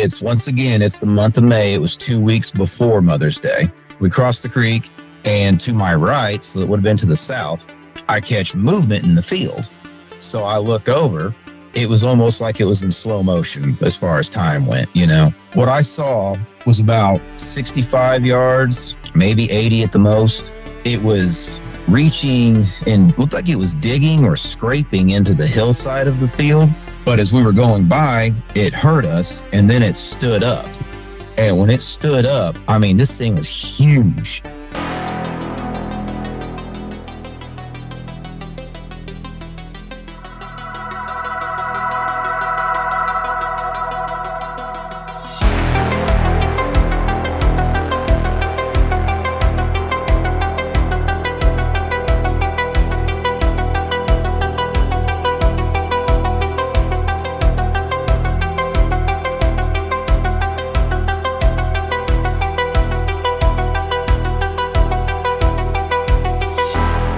It's once again, it's the month of May. It was 2 weeks before Mother's Day. We crossed the creek, and to my right, so it would have been to the south, I catch movement in the field. So I look over. It was almost like it was in slow motion as far as time went, you know. What I saw was about 65 yards, maybe 80 at the most. It was reaching and looked like it was digging or scraping into the hillside of the field. But as we were going by, it heard us, and then it stood up. And when it stood up, I mean, this thing was huge.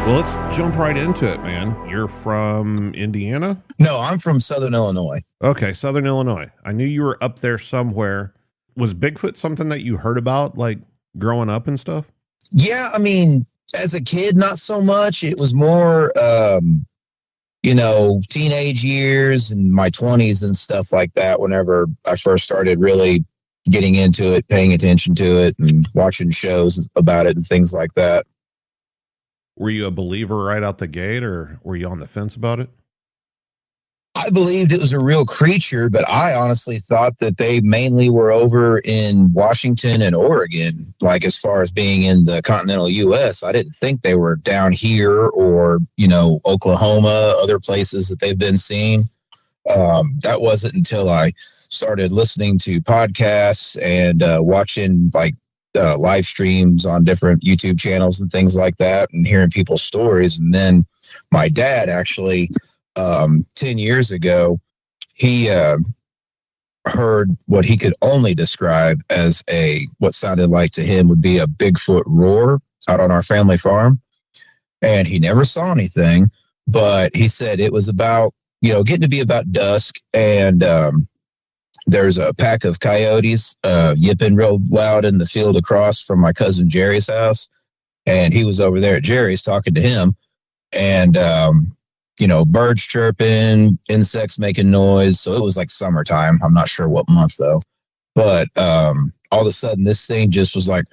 Well, let's jump right into it, man. You're from Indiana? No, I'm from Southern Illinois. Okay, Southern Illinois. I knew you were up there somewhere. Was Bigfoot something that you heard about, like, growing up and stuff? Yeah, I mean, as a kid, not so much. It was more, teenage years and my 20s and stuff like that whenever I first started really getting into it, paying attention to it, and watching shows about it and things like that. Were you a believer right out the gate, or were you on the fence about it? I believed it was a real creature, but I honestly thought that they mainly were over in Washington and Oregon, like as far as being in the continental U.S. I didn't think they were down here or, Oklahoma, other places that they've been seen. That wasn't until I started listening to podcasts and watching live streams on different YouTube channels and things like that, and hearing people's stories. And then my dad actually, 10 years ago, he heard what he could only describe as what sounded like to him would be a Bigfoot roar out on our family farm. And he never saw anything, but he said it was about, getting to be about dusk, and there's a pack of coyotes yipping real loud in the field across from my cousin Jerry's house. And he was over there at Jerry's talking to him. And, birds chirping, insects making noise. So it was like summertime. I'm not sure what month, though. But all of a sudden, this thing just was like,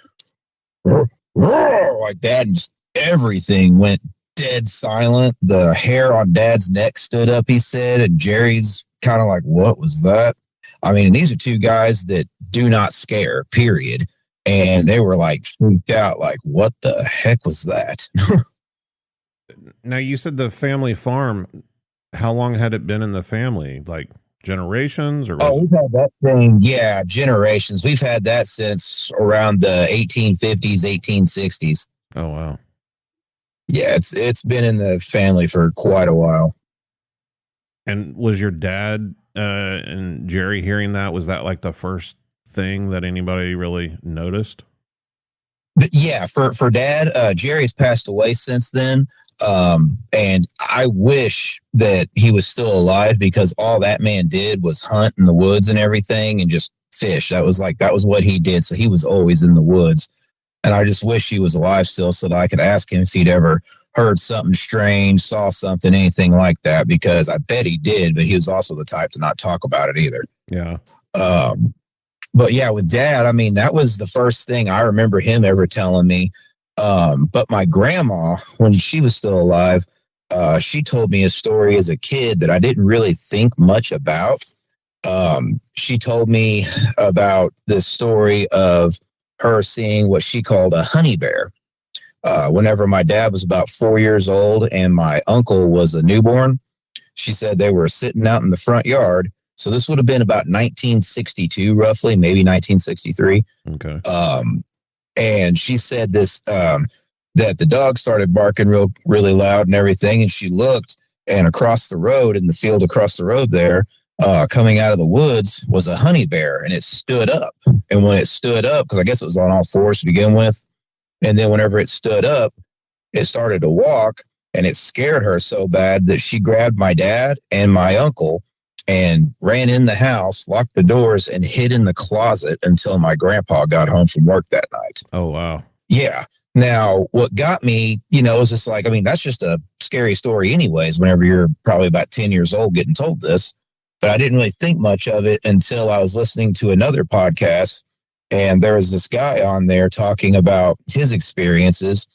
roar, roar, like that. And just everything went dead silent. The hair on Dad's neck stood up, he said. And Jerry's kind of like, what was that? I mean, these are two guys that do not scare, period. And they were like freaked out, like, what the heck was that? Now, you said the family farm. How long had it been in the family? Like generations? Or we've had that thing, yeah, generations. We've had that since around the 1850s, 1860s. Oh, wow. Yeah, it's been in the family for quite a while. And was your dad and Jerry hearing that? Was that like the first thing that anybody really noticed? But yeah, for Dad, Jerry's passed away since then. And I wish that he was still alive, because all that man did was hunt in the woods and everything and just fish. That was what he did. So he was always in the woods. And I just wish he was alive still so that I could ask him if he'd ever heard something strange, saw something, anything like that, because I bet he did, but he was also the type to not talk about it either. Yeah. But yeah, with Dad, I mean, that was the first thing I remember him ever telling me. But my grandma, when she was still alive, she told me a story as a kid that I didn't really think much about. She told me about this story of her seeing what she called a honey bear. Whenever my dad was about 4 years old and my uncle was a newborn, she said they were sitting out in the front yard. So this would have been about 1962, roughly, maybe 1963. Okay. And she said this, that the dog started barking really loud and everything. And she looked, and across the road, in the field across the road there, coming out of the woods, was a honey bear, and it stood up. And when it stood up, because I guess it was on all fours to begin with, and then whenever it stood up, it started to walk, and it scared her so bad that she grabbed my dad and my uncle, and ran in the house, locked the doors, and hid in the closet until my grandpa got home from work that night. Oh, wow. Yeah. Now, what got me, is just like, I mean, that's just a scary story anyways, whenever you're probably about 10 years old getting told this. But I didn't really think much of it until I was listening to another podcast, and there was this guy on there talking about his experiences,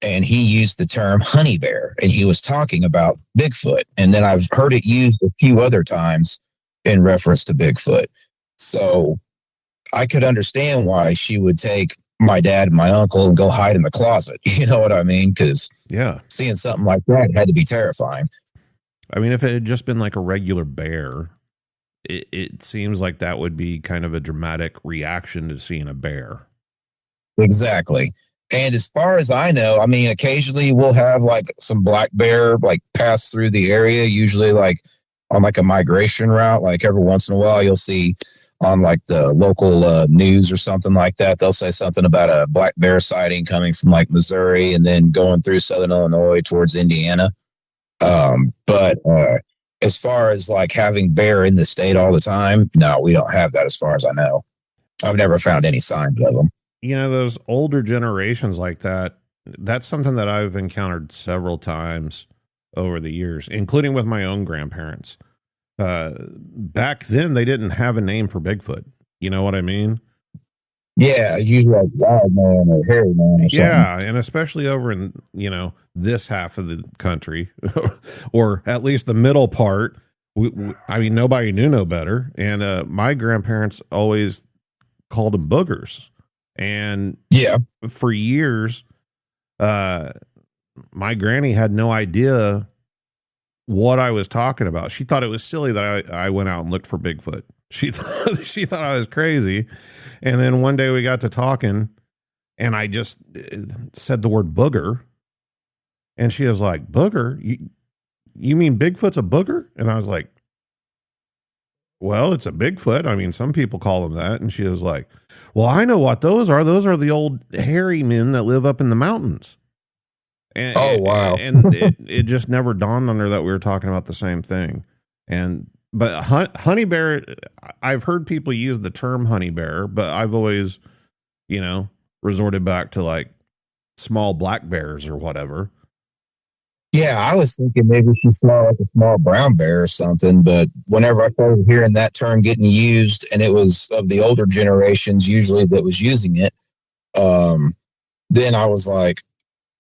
and he used the term honey bear, and he was talking about Bigfoot. And then I've heard it used a few other times in reference to Bigfoot. So I could understand why she would take my dad and my uncle and go hide in the closet. You know what I mean? Because seeing something like that had to be terrifying. I mean, if it had just been like a regular bear, it seems like that would be kind of a dramatic reaction to seeing a bear. Exactly. And as far as I know, I mean, occasionally we'll have like some black bear like pass through the area, usually like on like a migration route. Like every once in a while you'll see on like the local news or something like that, they'll say something about a black bear sighting coming from like Missouri and then going through southern Illinois towards Indiana. But as far as like having bear in the state all the time, no, we don't have that as far as I know. I've never found any signs of them. Those older generations like that, that's something that I've encountered several times over the years, including with my own grandparents. Back then they didn't have a name for Bigfoot. You know what I mean? Yeah, usually like wild man or hairy man or something. Yeah, and especially over in, this half of the country, or at least the middle part. I mean, nobody knew no better. And my grandparents always called them boogers. And for years, my granny had no idea what I was talking about. She thought it was silly that I went out and looked for Bigfoot. She thought I was crazy. And then one day we got to talking and I just said the word booger. And she was like, booger? You mean Bigfoot's a booger? And I was like, well, it's a Bigfoot. I mean, some people call them that. And she was like, well, I know what those are. Those are the old hairy men that live up in the mountains. And, wow. And it just never dawned on her that we were talking about the same thing. But honey bear, I've heard people use the term honey bear, but I've always, resorted back to like small black bears or whatever. Yeah, I was thinking maybe she saw like a small brown bear or something, but whenever I started hearing that term getting used, and it was of the older generations usually that was using it, then I was like,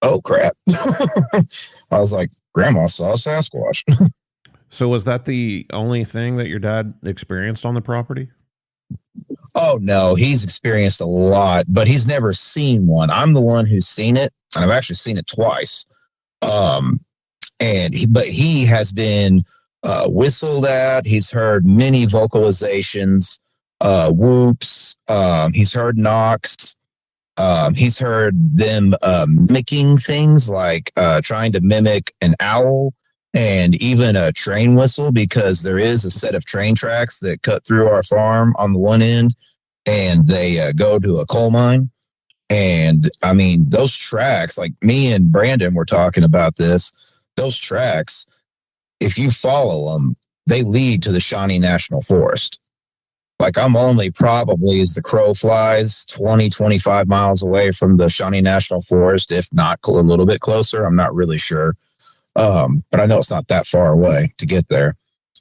oh, crap. I was like, Grandma saw a Sasquatch. So was that the only thing that your dad experienced on the property? Oh, no, he's experienced a lot, but he's never seen one. I'm the one who's seen it, and I've actually seen it twice. But he has been whistled at. He's heard many vocalizations, whoops. He's heard knocks. He's heard them mimicking things like trying to mimic an owl and even a train whistle, because there is a set of train tracks that cut through our farm on the one end and they go to a coal mine. And I mean, those tracks, like me and Brandon were talking about this, those tracks, if you follow them, they lead to the Shawnee National Forest. Like I'm only probably, as the crow flies, 20, 25 miles away from the Shawnee National Forest, if not a little bit closer. I'm not really sure. But I know it's not that far away to get there.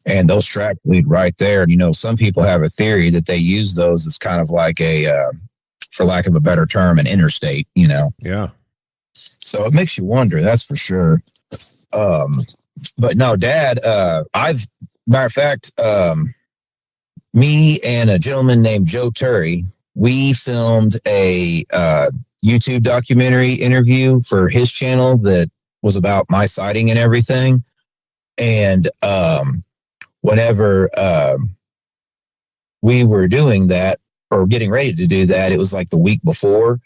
And those tracks lead right there. And, some people have a theory that they use those as kind of like a, for lack of a better term, an interstate, Yeah. So it makes you wonder, that's for sure. But no, Dad, matter of fact, me and a gentleman named Joe Turry, we filmed a YouTube documentary interview for his channel that was about my sighting and everything. And whenever we were doing that, or getting ready to do that, it was like the week before.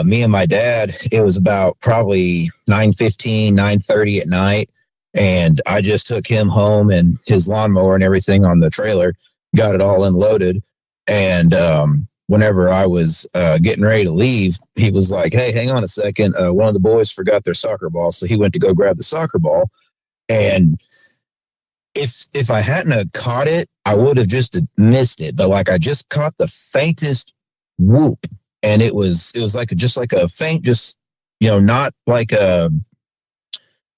Me and my dad, it was about probably 9:15, 9:30 at night. And I just took him home and his lawnmower and everything on the trailer, got it all unloaded. And whenever I was getting ready to leave, he was like, hey, hang on a second. One of the boys forgot their soccer ball. So he went to go grab the soccer ball. And if I hadn't have caught it, I would have just missed it. But like I just caught the faintest whoop, and it was like just like a faint, just not like a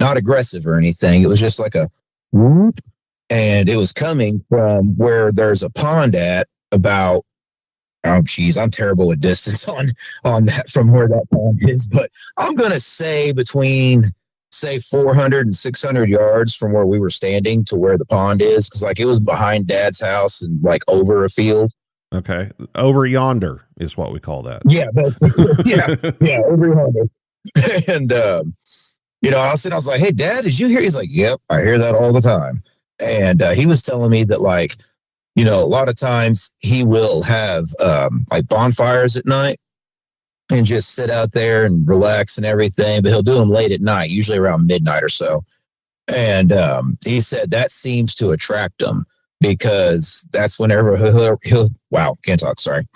not aggressive or anything. It was just like a whoop, and it was coming from where there's a pond at about. Oh, geez, I'm terrible with distance on that from where that pond is, but I'm gonna say between 400 and 600 yards from where we were standing to where the pond is, because like it was behind Dad's house and like over a field. Okay, over yonder is what we call that. Yeah, yeah, over yonder. And I was like, "Hey, Dad, did you hear?" He's like, "Yep, I hear that all the time." And he was telling me that like. A lot of times he will have like bonfires at night and just sit out there and relax and everything, but he'll do them late at night, usually around midnight or so. And he said that seems to attract him because that's whenever he'll wow, can't talk, sorry.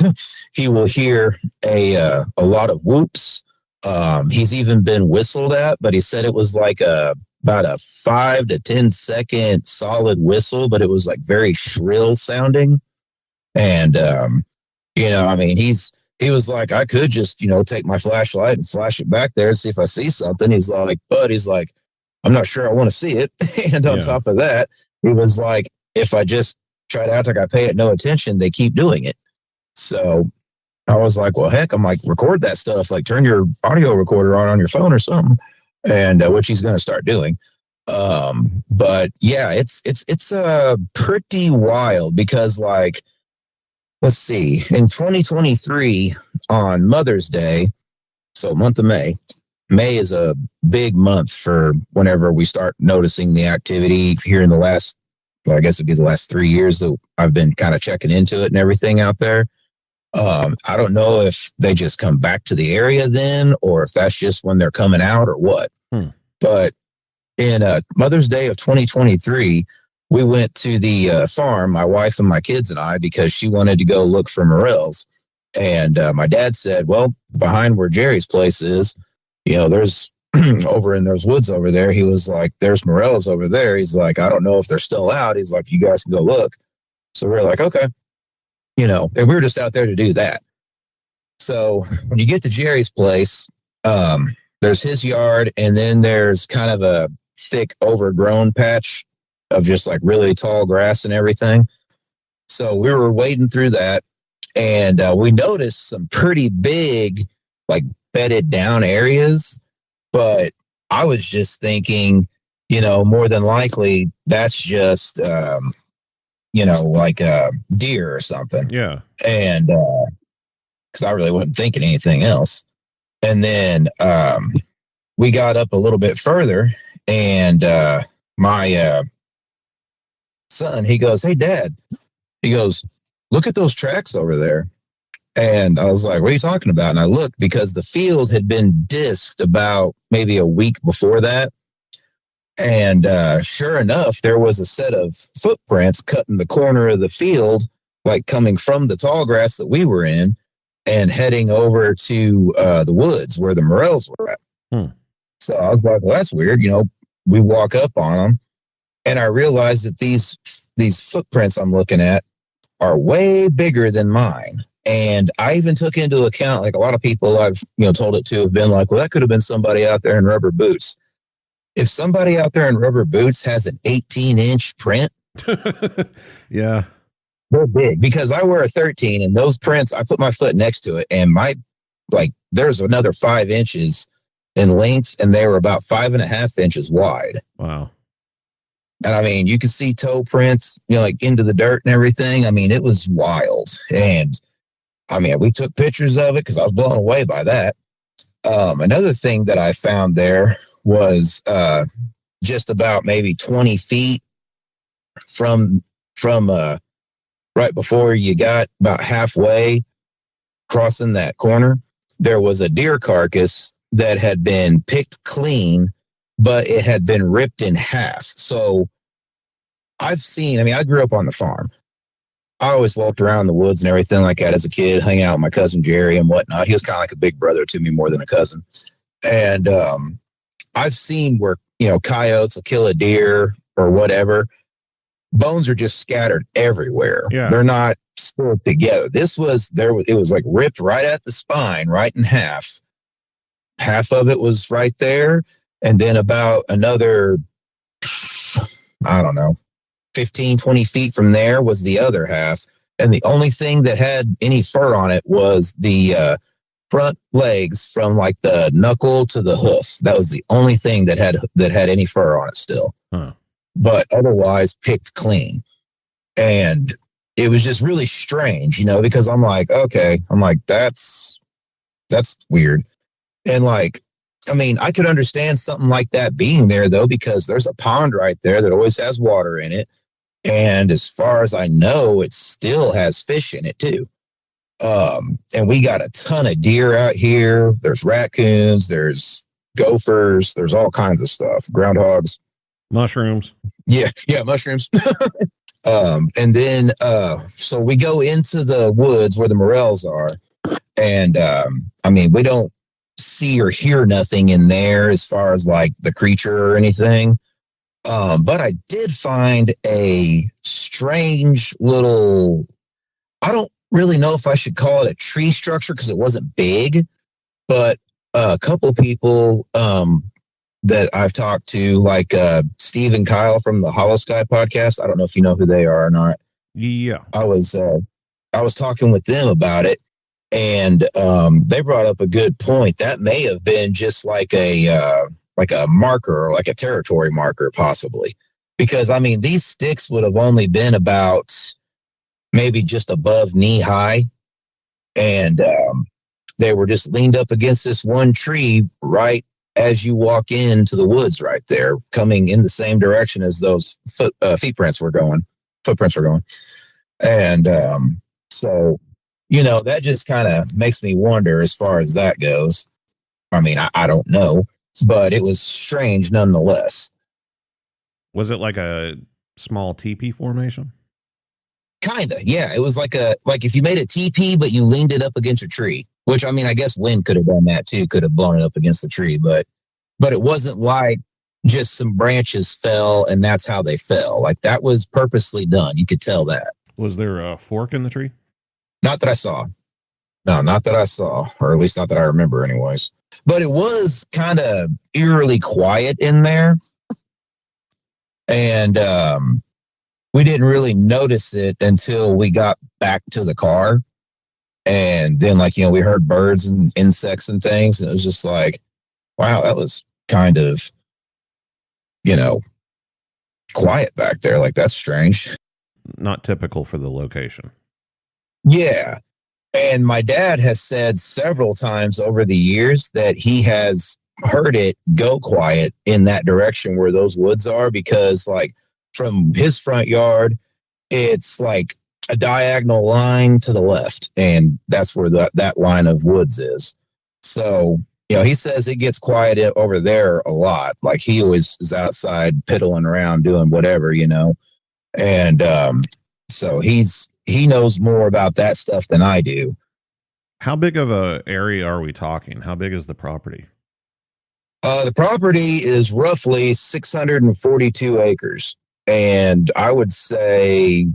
He will hear a lot of whoops. He's even been whistled at, but he said it was like about a 5 to 10 second solid whistle, but it was like very shrill sounding. And, he was like, I could just, take my flashlight and flash it back there and see if I see something. He's like, I'm not sure I want to see it. And on top of that, he was like, if I just try to act like I pay it no attention, they keep doing it. So I was like, well, heck, I'm like, record that stuff, like turn your audio recorder on your phone or something. And which he's going to start doing. But yeah, it's pretty wild because like, let's see, in 2023 on Mother's Day, so month of May is a big month for whenever we start noticing the activity here in the last, well, I guess it'd be the last 3 years that I've been kind of checking into it and everything out there. I don't know if they just come back to the area then, or if that's just when they're coming out or what. But in Mother's Day of 2023, we went to the farm, my wife and my kids and I, because she wanted to go look for morels. And my dad said, well, behind where Jerry's place is, there's over in those woods over there. He was like, there's morels over there. He's like, I don't know if they're still out. He's like, you guys can go look. So we're like, okay. And we were just out there to do that. So when you get to Jerry's place, there's his yard, and then there's kind of a thick overgrown patch of just like really tall grass and everything. So we were wading through that, and we noticed some pretty big, like bedded down areas. But I was just thinking, more than likely that's just, like a deer or something. Yeah. And because I really wasn't thinking anything else. And then we got up a little bit further, and my son, he goes, hey, Dad. He goes, look at those tracks over there. And I was like, what are you talking about? And I looked because the field had been disked about maybe a week before that. And sure enough, there was a set of footprints cutting the corner of the field, like coming from the tall grass that we were in and heading over to the woods where the morels were at. So I was like, well, that's weird. We walk up on them, and I realized that these footprints I'm looking at are way bigger than mine. And I even took into account, like a lot of people I've told it to have been like, well, that could have been somebody out there in rubber boots. If somebody out there in rubber boots has an 18-inch print, yeah, they're big, because I wear a 13, and those prints, I put my foot next to it, and there's another 5 inches in length, and they were about 5.5 inches wide. Wow. And I mean, you can see toe prints, like into the dirt and everything. I mean, it was wild. And I mean, we took pictures of it because I was blown away by that. Another thing that I found there was just about maybe 20 feet from right before you got about halfway crossing that corner, there was a deer carcass that had been picked clean, but it had been ripped in half. So I grew up on the farm. I always walked around the woods and everything like that as a kid, hanging out with my cousin Jerry and whatnot. He was kind of like a big brother to me more than a cousin. And I've seen where, coyotes will kill a deer or whatever, bones are just scattered everywhere. Yeah. They're not still together. This was it was like ripped right at the spine, right in half. Half of it was right there, and then about another, I don't know, 15, 20 feet from there was the other half. And the only thing that had any fur on it was the front legs from like the knuckle to the hoof. That was the only thing that had any fur on it still. Huh. But otherwise picked clean. And it was just really strange, you know, because I'm like, that's weird. And like, I mean, I could understand something like that being there though, because there's a pond right there that always has water in it. And as far as I know, it still has fish in it too. And we got a ton of deer out here. There's raccoons, there's gophers, there's all kinds of stuff. Groundhogs. Mushrooms. Yeah, mushrooms. And then so we go into the woods where the morels are. And I mean, we don't see or hear nothing in there as far as like the creature or anything. But I did find a strange little, I don't really know if I should call it a tree structure because it wasn't big, but a couple people that I've talked to, like Steve and Kyle from the Hollow Sky podcast. I don't know if you know who they are or not. Yeah. I was talking with them about it, and they brought up a good point. That may have been just like a marker or like a territory marker, possibly. Because, I mean, these sticks would have only been about maybe just above knee high. And they were just leaned up against this one tree right as you walk into the woods right there, coming in the same direction as those footprints were going. And so, you know, that just kind of makes me wonder as far as that goes. I mean, I don't know, but it was strange nonetheless. Was it like a small teepee formation? Kinda, yeah. It was like if you made a teepee, but you leaned it up against a tree, which, I mean, I guess wind could have done that too, could have blown it up against the tree, but it wasn't like just some branches fell and that's how they fell. Like, that was purposely done. You could tell that. Was there a fork in the tree? Not that I saw. No, not that I saw, or at least not that I remember anyways. But it was kind of eerily quiet in there. And we didn't really notice it until we got back to the car. And then, like, you know, we heard birds and insects and things. And it was just like, wow, that was kind of, you know, quiet back there. Like, that's strange. Not typical for the location. Yeah. And my dad has said several times over the years that he has heard it go quiet in that direction where those woods are, because, like, from his front yard, it's like a diagonal line to the left, and that's where that line of woods is. So, you know, he says it gets quiet over there a lot. Like, he always is outside piddling around doing whatever, you know. And so he knows more about that stuff than I do. How big of a area are we talking? How big is the property? The property is roughly 642 acres. And I would say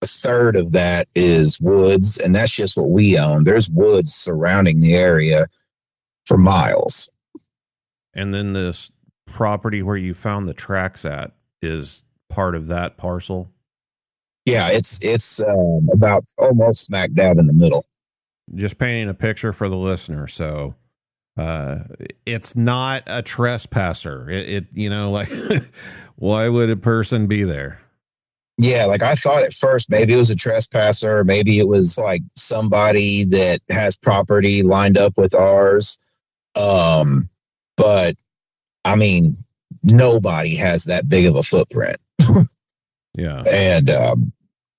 a third of that is woods, and that's just what we own. There's woods surrounding the area for miles. And then this property where you found the tracks at is part of that parcel? Yeah, it's about almost smack dab in the middle. Just painting a picture for the listener. So it's not a trespasser. It you know, like, why would a person be there? Yeah, like, I thought at first maybe it was a trespasser, maybe it was like somebody that has property lined up with ours. But I mean, nobody has that big of a footprint. Yeah. And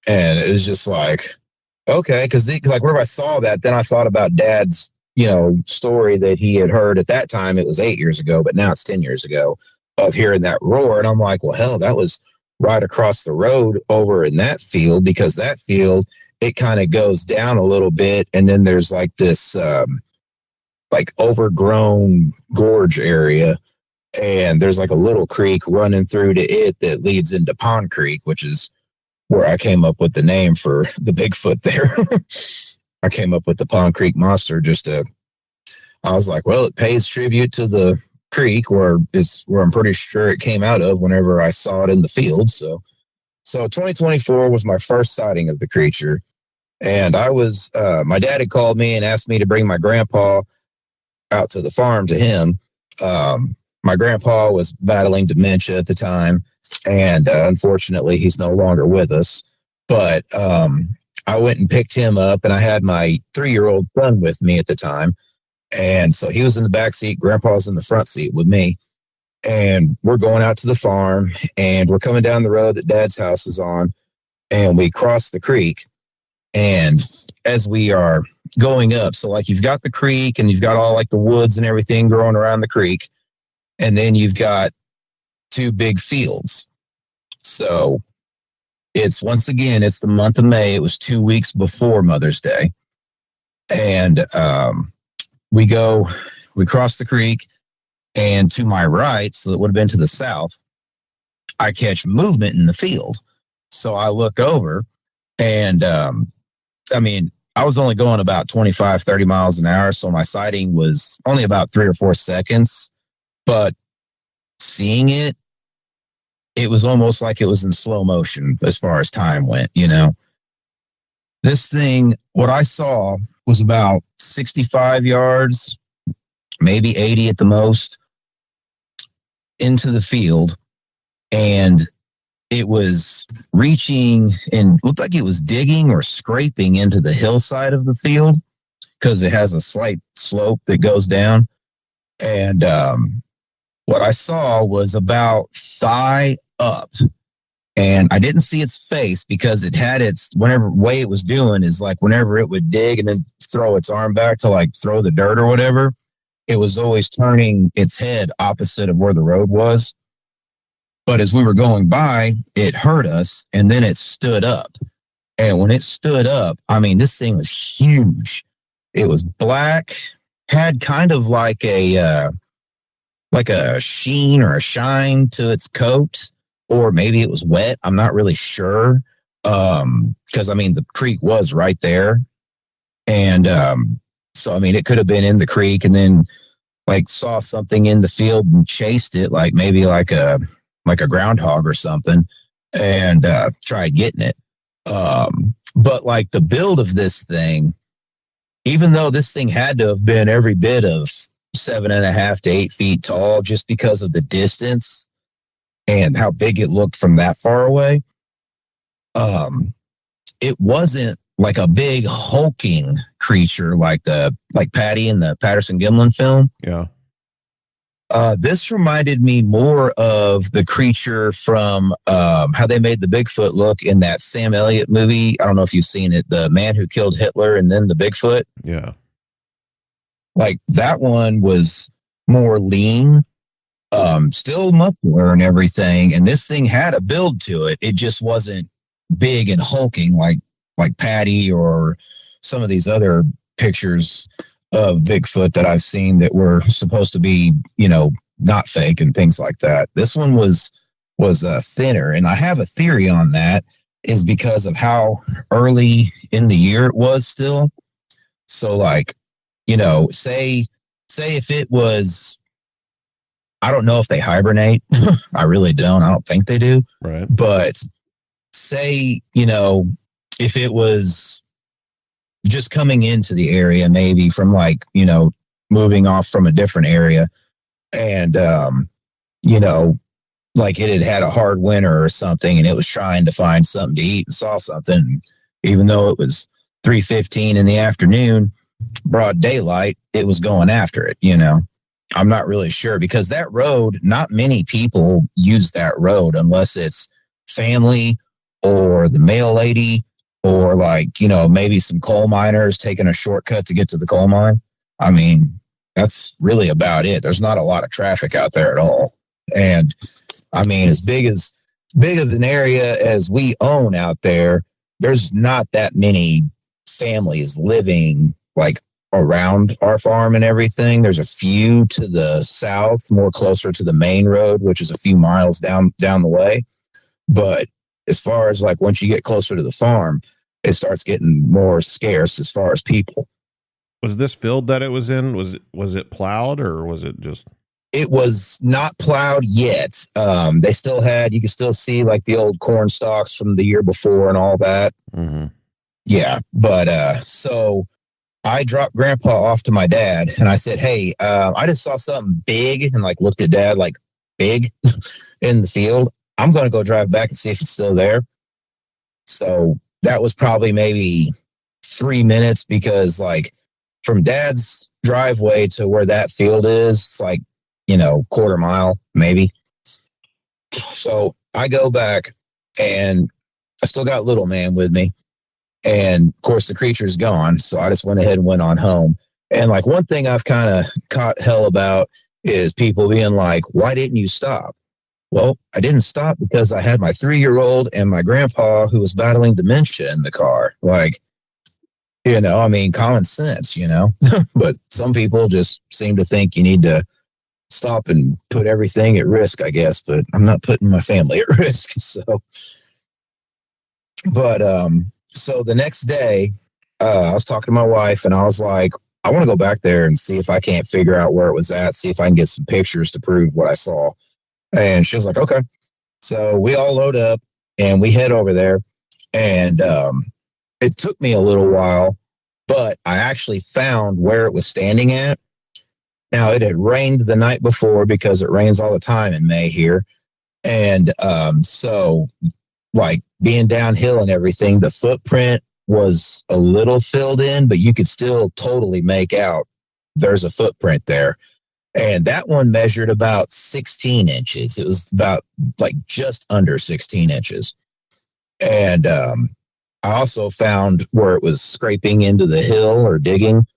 it was just like, okay, because like, whenever I saw that, then I thought about Dad's, you know, story that he had heard at that time. It was 8 years ago, but now it's 10 years ago, of hearing that roar. And I'm like, well, hell, that was right across the road over in that field, because that field, it kind of goes down a little bit, and then there's like this like overgrown gorge area And there's like a little creek running through to it that leads into Pond Creek, which is where I came up with the name for the Bigfoot there. I came up with the Pond Creek Monster I was like, well, it pays tribute to the creek where I'm pretty sure it came out of whenever I saw it in the field. So 2024 was my first sighting of the creature. And my dad had called me and asked me to bring my grandpa out to the farm to him. My grandpa was battling dementia at the time, and unfortunately, he's no longer with us. But I went and picked him up, and I had my 3-year-old son with me at the time. And so he was in the back seat, grandpa's in the front seat with me. And we're going out to the farm, and we're coming down the road that dad's house is on, and we cross the creek. And as we are going up, so like you've got the creek and you've got all like the woods and everything growing around the creek. And then you've got 2 big fields. So it's the month of May. It was 2 weeks before Mother's Day. And we cross the creek, and to my right, so it would have been to the south, I catch movement in the field. So I look over, and I was only going about 25, 30 miles an hour. So my sighting was only about 3 or 4 seconds. But seeing it was almost like it was in slow motion as far as time went, This thing, what I saw was about 65 yards, maybe 80 at the most, into the field. And it was reaching and looked like it was digging or scraping into the hillside of the field because it has a slight slope that goes down. And what I saw was about thigh up, and I didn't see its face because it had whenever way it was doing is like whenever it would dig and then throw its arm back to like throw the dirt or whatever, it was always turning its head opposite of where the road was. But as we were going by, it heard us, and then it stood up. And when it stood up, this thing was huge. It was black, had kind of like a sheen or a shine to its coat, or maybe it was wet. I'm not really sure. Because the creek was right there. And so it could have been in the creek and then like saw something in the field and chased it, like maybe like a groundhog or something, and tried getting it. But like the build of this thing, even though this thing had to have been every bit of 7.5 to 8 feet tall, just because of the distance and how big it looked from that far away, it wasn't like a big hulking creature like Patty in the Patterson-Gimlin film. Yeah. This reminded me more of the creature from how they made the Bigfoot look in that Sam Elliott movie. I don't know if you've seen it, The Man Who Killed Hitler and Then the Bigfoot. Yeah. Like that one was more lean, still muscular and everything. And this thing had a build to it. It just wasn't big and hulking like Patty or some of these other pictures of Bigfoot that I've seen that were supposed to be, not fake and things like that. This one was thinner. And I have a theory on that is because of how early in the year it was still. So like, say if it was, I don't know if they hibernate. I really don't. I don't think they do. Right. But say, if it was just coming into the area, maybe from like, moving off from a different area, and, like it had a hard winter or something, and it was trying to find something to eat and saw something, even though it was 3:15 in the afternoon, broad daylight, it was going after it. I'm not really sure, because that road, not many people use that road unless it's family or the mail lady or like, maybe some coal miners taking a shortcut to get to the coal mine. That's really about it. There's not a lot of traffic out there at all. And as big of an area as we own out there, there's not that many families living like around our farm and everything. There's a few to the south, more closer to the main road, which is a few miles down the way. But as far as like once you get closer to the farm, it starts getting more scarce as far as people. Was this field that it was in, was it plowed, or was it just? It was not plowed yet. They still had, you could still see like the old corn stalks from the year before and all that. Mm-hmm. Yeah. But so I dropped Grandpa off to my dad and I said, hey, I just saw something big, and like looked at Dad like big in the field. I'm going to go drive back and see if it's still there. So that was probably maybe 3 minutes, because like from Dad's driveway to where that field is, it's like, quarter mile, maybe. So I go back and I still got little man with me. And of course the creature's gone. So I just went ahead and went on home. And like one thing I've kind of caught hell about is people being like, why didn't you stop? Well, I didn't stop because I had my 3-year-old and my grandpa who was battling dementia in the car. Like, I mean, common sense, but some people just seem to think you need to stop and put everything at risk, I guess, but I'm not putting my family at risk. So the next day, I was talking to my wife and I was like, I want to go back there and see if I can't figure out where it was at, see if I can get some pictures to prove what I saw. And she was like, okay. So we all load up and we head over there, and it took me a little while, but I actually found where it was standing at. Now, it had rained the night before, because it rains all the time in May here. And so, like, being downhill and everything, the footprint was a little filled in, but you could still totally make out there's a footprint there. And that one measured about 16 inches. It was about, like, just under 16 inches. And I also found where it was scraping into the hill or digging.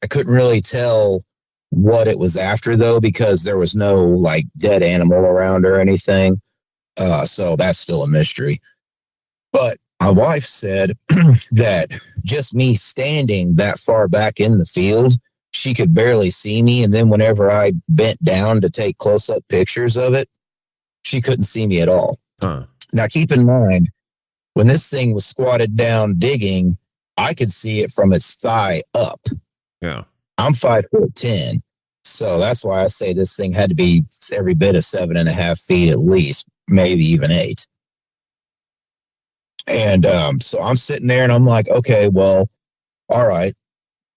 I couldn't really tell what it was after, though, because there was no like dead animal around or anything. So that's still a mystery. But my wife said that just me standing that far back in the field, she could barely see me. And then whenever I bent down to take close-up pictures of it, she couldn't see me at all. Huh. Now, keep in mind, when this thing was squatted down digging, I could see it from its thigh up. Yeah. I'm 5'10", so that's why I say this thing had to be every bit of 7.5 feet at least, maybe even 8. And so I'm sitting there and I'm like, okay, well, all right,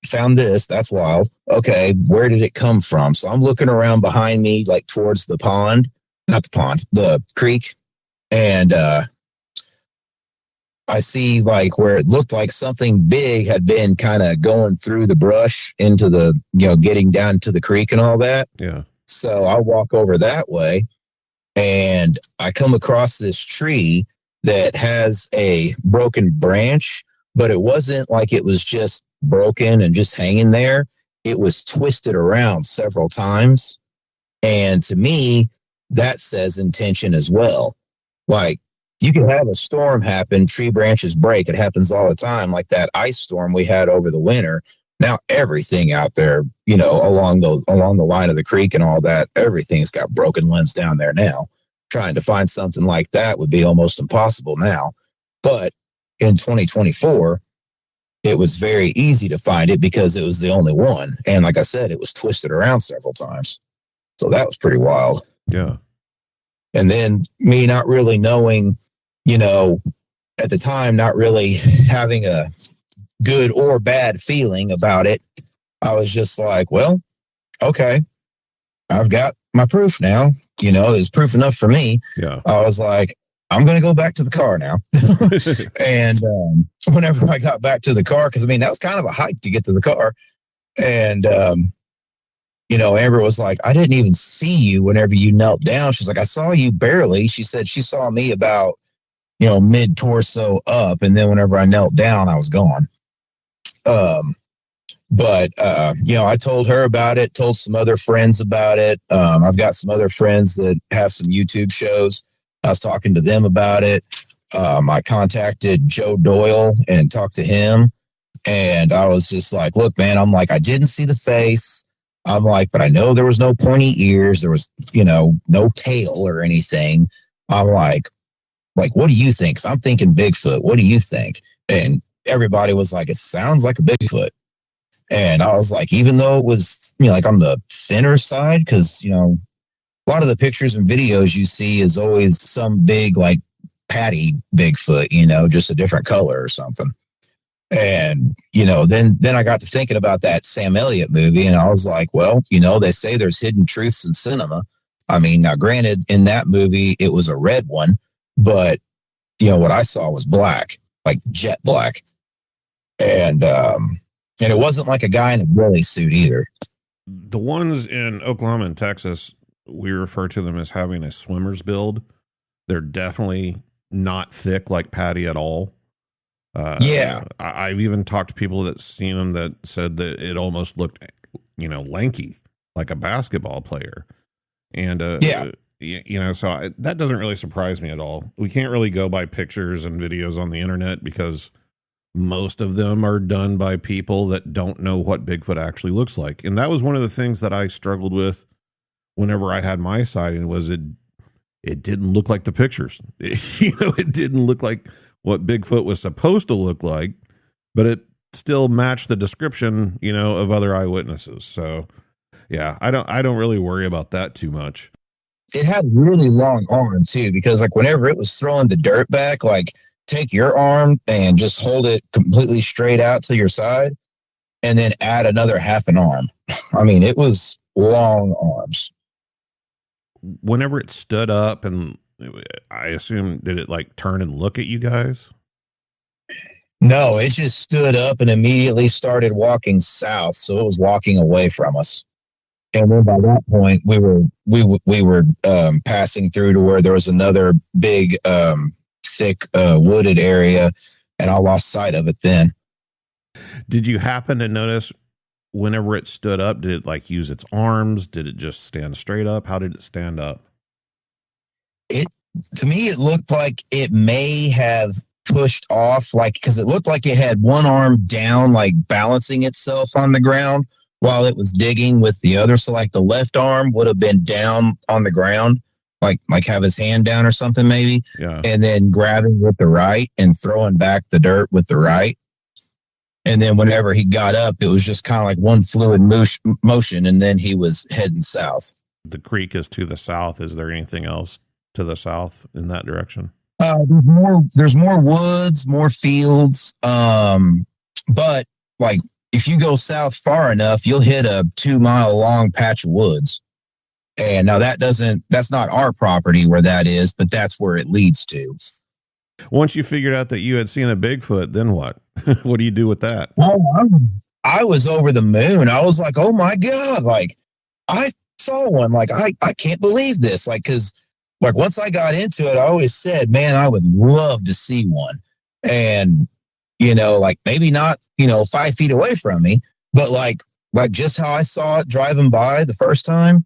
found this. That's wild. Okay, where did it come from? So I'm looking around behind me, like towards the pond, not the pond, the creek, and I see like where it looked like something big had been kind of going through the brush into the, getting down to the creek and all that. Yeah. So I walk over that way and I come across this tree that has a broken branch, but it wasn't like it was just broken and just hanging there. It was twisted around several times. And to me, that says intention as well. Like, you can have a storm happen, tree branches break. It happens all the time, like that ice storm we had over the winter. Now everything out there, along the line of the creek and all that, everything's got broken limbs down there now. Trying to find something like that would be almost impossible now. But in 2024, it was very easy to find it because it was the only one. And like I said, it was twisted around several times. So that was pretty wild. Yeah. And then me not really knowing, at the time, not really having a good or bad feeling about it. I was just like, well, okay, I've got my proof now. It's proof enough for me. Yeah. I was like, I'm going to go back to the car now. And whenever I got back to the car, because that was kind of a hike to get to the car. And, Amber was like, I didn't even see you whenever you knelt down. She's like, I saw you barely. She said she saw me about, mid torso up. And then whenever I knelt down, I was gone. But I told her about it, told some other friends about it. I've got some other friends that have some YouTube shows. I was talking to them about it. I contacted Joe Doyle and talked to him. And I was just like, look, man, I'm like, I didn't see the face. I'm like, but I know there was no pointy ears. There was, no tail or anything. I'm like, what do you think? 'Cause I'm thinking Bigfoot. What do you think? And everybody was like, it sounds like a Bigfoot. And I was like, even though it was, like on the thinner side, because, a lot of the pictures and videos you see is always some big, like, patty Bigfoot, just a different color or something. And, then I got to thinking about that Sam Elliott movie, and I was like, well, they say there's hidden truths in cinema. I mean, now granted, in that movie, it was a red one, but, what I saw was black, like jet black. And it wasn't like a guy in a ghillie suit either. The ones in Oklahoma and Texas, we refer to them as having a swimmer's build. They're definitely not thick like patty at all. Yeah. I've even talked to people that seen them that said that it almost looked, lanky, like a basketball player. And, yeah. So that doesn't really surprise me at all. We can't really go by pictures and videos on the internet because most of them are done by people that don't know what Bigfoot actually looks like. And that was one of the things that I struggled with whenever I had my sighting was it didn't look like the pictures. It didn't look like what Bigfoot was supposed to look like, but it still matched the description, of other eyewitnesses. So yeah, I don't really worry about that too much. It had really long arms too, because like whenever it was throwing the dirt back, like take your arm and just hold it completely straight out to your side and then add another half an arm. I mean, it was long arms. Whenever it stood up, and I assume, did it like turn and look at you guys? No, it just stood up and immediately started walking south. So it was walking away from us. And then by that point, we were passing through to where there was another big, thick, wooded area, and I lost sight of it then. Did you happen to notice whenever it stood up, did it like use its arms? Did it just stand straight up? How did it stand up? To me, it looked like it may have pushed off, like, because it looked like it had one arm down, like balancing itself on the ground while it was digging with the other. So like the left arm would have been down on the ground, like have his hand down or something maybe. Yeah. And then grabbing with the right and throwing back the dirt with the right. And then whenever he got up, it was just kind of like one fluid motion, and then he was heading south. The creek is to the south. Is there anything else to the south in that direction? There's more woods, more fields. But like if you go south far enough, you'll hit a 2-mile long patch of woods. And now that's not our property where that is, but that's where it leads to. Once you figured out that you had seen a Bigfoot, then what? What do you do with that? Well, I was over the moon. I was like, oh my God, like I saw one. Like, I can't believe this. Like, cause like once I got into it, I always said, man, I would love to see one. And, like maybe not, 5 feet away from me, but like just how I saw it driving by the first time,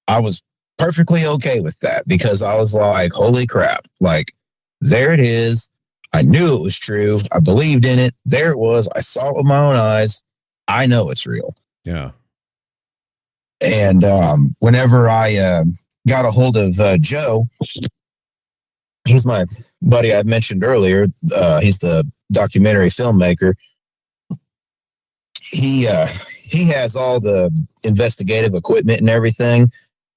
I was perfectly okay with that because I was like, holy crap, like there it is. I knew it was true. I believed in it. There it was. I saw it with my own eyes. I know it's real. Yeah. And whenever I got a hold of Joe, he's my buddy I mentioned earlier. He's the documentary filmmaker. He has all the investigative equipment and everything.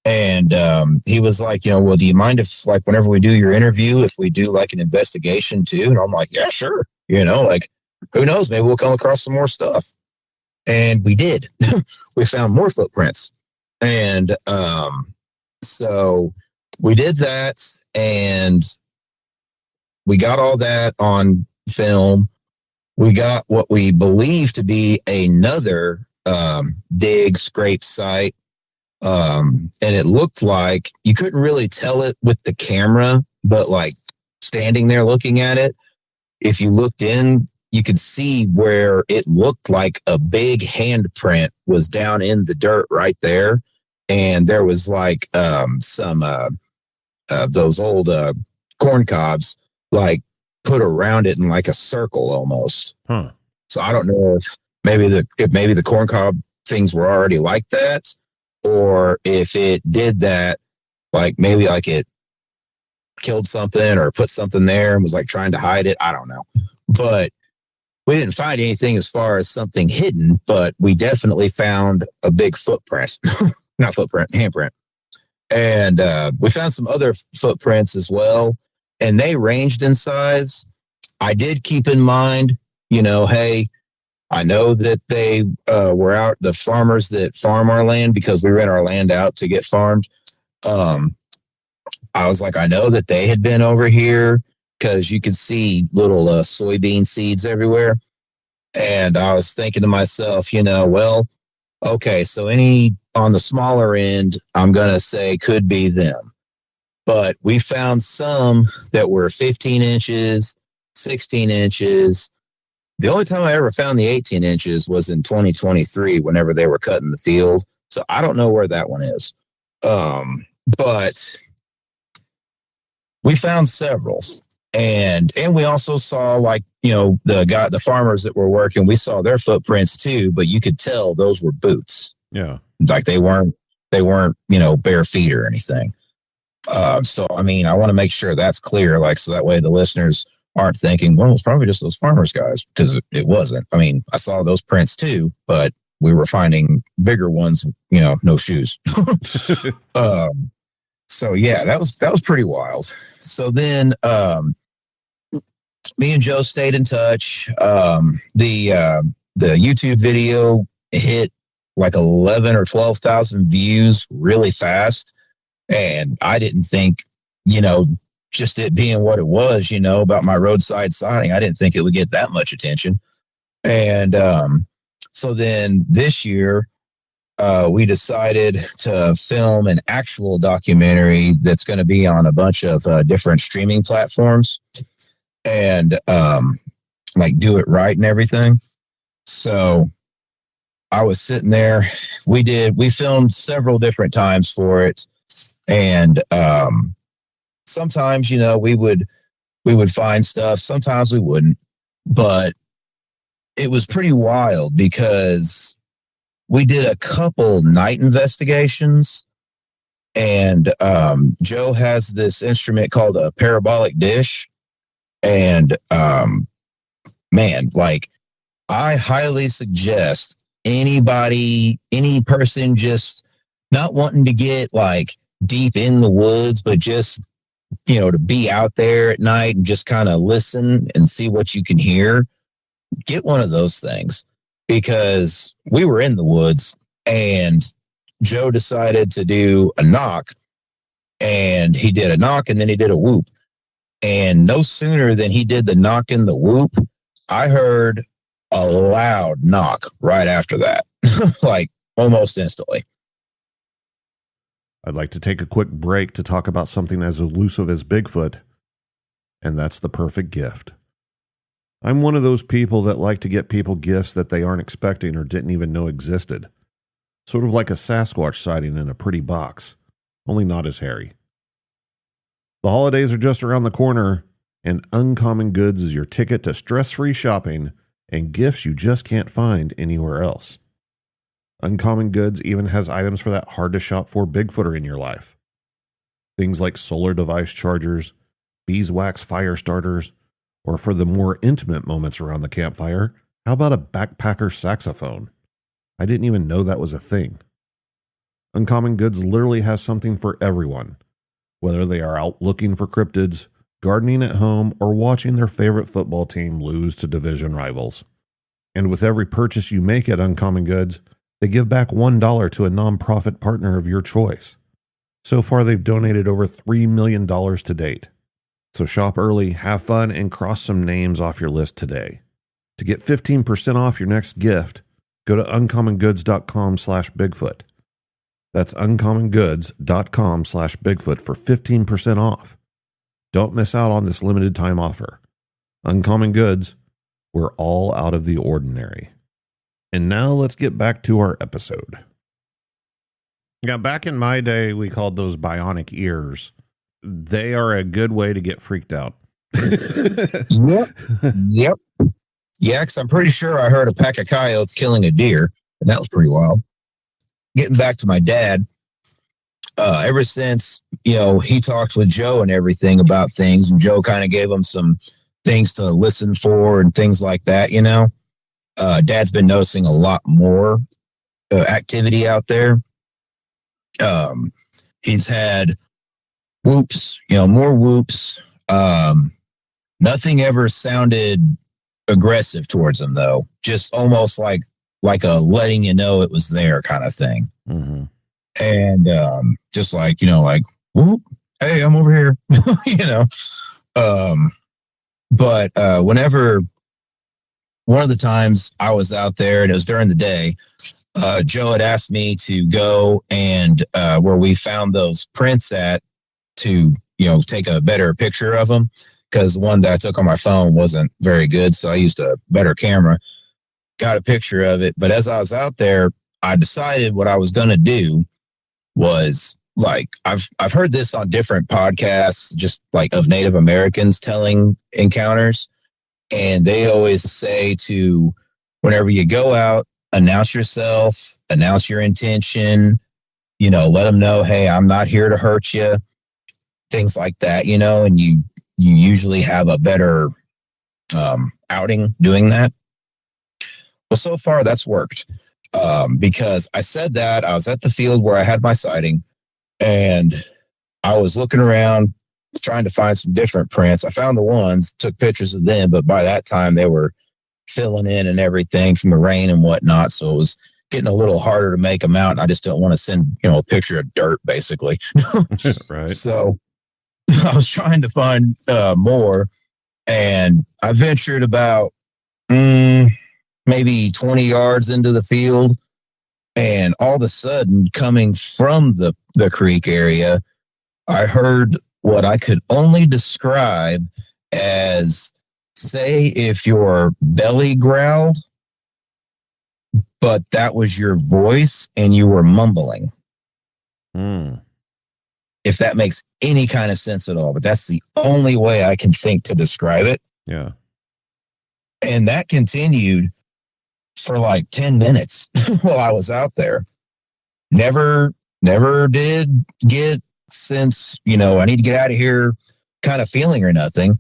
And he was like, well, do you mind if, like, whenever we do your interview, if we do like an investigation too? And I'm like, yeah, sure. Like, who knows? Maybe we'll come across some more stuff. And we did. We found more footprints. And so we did that, and we got all that on film. We got what we believe to be another dig scrape site. And it looked like you couldn't really tell it with the camera, but like standing there looking at it, if you looked in, you could see where it looked like a big handprint was down in the dirt right there. And there was like some those old corn cobs like put around it in like a circle almost. Huh. So I don't know if maybe the corncob things were already like that, or if it did that, like maybe like it killed something or put something there and was like trying to hide it. I don't know. But we didn't find anything as far as something hidden, but we definitely found a big footprint. Not footprint, handprint. And we found some other footprints as well, and they ranged in size. I did keep in mind, hey, I know that they were out, the farmers that farm our land, because we rent our land out to get farmed. I was like, I know that they had been over here because you could see little soybean seeds everywhere. And I was thinking to myself, well, okay, so any on the smaller end, I'm going to say could be them. But we found some that were 15 inches, 16 inches. The only time I ever found the 18 inches was in 2023 whenever they were cutting the field. So I don't know where that one is. But we found several. And we also saw, like, the farmers that were working, we saw their footprints too, but you could tell those were boots. Yeah. Like they weren't, bare feet or anything. So, I mean, I want to make sure that's clear, like, so that way the listeners aren't thinking, well, it's probably just those farmers guys, because it wasn't. I mean, I saw those prints too, but we were finding bigger ones, no shoes. So yeah, that was pretty wild. So then, me and Joe stayed in touch. The YouTube video hit like 11 or 12,000 views really fast. And I didn't think, just it being what it was, about my roadside sighting, I didn't think it would get that much attention. And so then this year, we decided to film an actual documentary that's going to be on a bunch of different streaming platforms, and like do it right and everything. So I was sitting there. We filmed several different times for it. And sometimes, we would find stuff. Sometimes we wouldn't. But it was pretty wild because we did a couple night investigations. And Joe has this instrument called a parabolic dish. And man, like, I highly suggest any person just not wanting to get like deep in the woods, but just, to be out there at night and just kind of listen and see what you can hear, get one of those things. Because we were in the woods and Joe decided to do a knock, and he did a knock and then he did a whoop. And no sooner than he did the knock and the whoop, I heard a loud knock right after that, like almost instantly. I'd like to take a quick break to talk about something as elusive as Bigfoot, and that's the perfect gift. I'm one of those people that like to get people gifts that they aren't expecting or didn't even know existed. Sort of like a Sasquatch sighting in a pretty box, only not as hairy. The holidays are just around the corner, and Uncommon Goods is your ticket to stress-free shopping and gifts you just can't find anywhere else. Uncommon Goods even has items for that hard-to-shop for Bigfooter in your life. Things like solar device chargers, beeswax fire starters, or for the more intimate moments around the campfire, how about a backpacker saxophone? I didn't even know that was a thing. Uncommon Goods literally has something for everyone, whether they are out looking for cryptids, gardening at home, or watching their favorite football team lose to division rivals. And with every purchase you make at Uncommon Goods, they give back $1 to a nonprofit partner of your choice. So far, they've donated over $3 million to date. So shop early, have fun, and cross some names off your list today. To get 15% off your next gift, go to uncommongoods.com/Bigfoot. That's uncommongoods.com/Bigfoot for 15% off. Don't miss out on this limited time offer. Uncommon Goods, we're all out of the ordinary. And now let's get back to our episode. Yeah, back in my day, we called those bionic ears. They are a good way to get freaked out. Yep. Yeah, because I'm pretty sure I heard a pack of coyotes killing a deer, and that was pretty wild. Getting back to my dad, ever since, he talked with Joe and everything about things, and Joe kind of gave him some things to listen for and things like that, Dad's been noticing a lot more activity out there. He's had whoops, more whoops. Nothing ever sounded aggressive towards him, though. Just almost like a letting you know it was there kind of thing. Mm-hmm. And just like, whoop, hey, I'm over here, But whenever one of the times I was out there, and it was during the day, Joe had asked me to go and where we found those prints at to, take a better picture of them, because the one that I took on my phone wasn't very good. So I used a better camera, got a picture of it. But as I was out there, I decided what I was going to do was, like, I've heard this on different podcasts, just like of Native Americans telling encounters. And they always say to, whenever you go out, announce yourself, announce your intention, let them know, hey, I'm not here to hurt you, things like that, and you usually have a better outing doing that. Well, so far that's worked, because I said that I was at the field where I had my sighting, and I was looking around trying to find some different prints. I found the ones, took pictures of them, but by that time they were filling in and everything from the rain and whatnot. So it was getting a little harder to make them out. And I just don't want to send, a picture of dirt, basically. Right. So I was trying to find more, and I ventured about maybe 20 yards into the field. And all of a sudden, coming from the creek area, I heard what I could only describe as, say, if your belly growled, but that was your voice and you were mumbling. If that makes any kind of sense at all. But that's the only way I can think to describe it. Yeah. And that continued for like 10 minutes while I was out there. Never did get, since, I need to get out of here kind of feeling or nothing.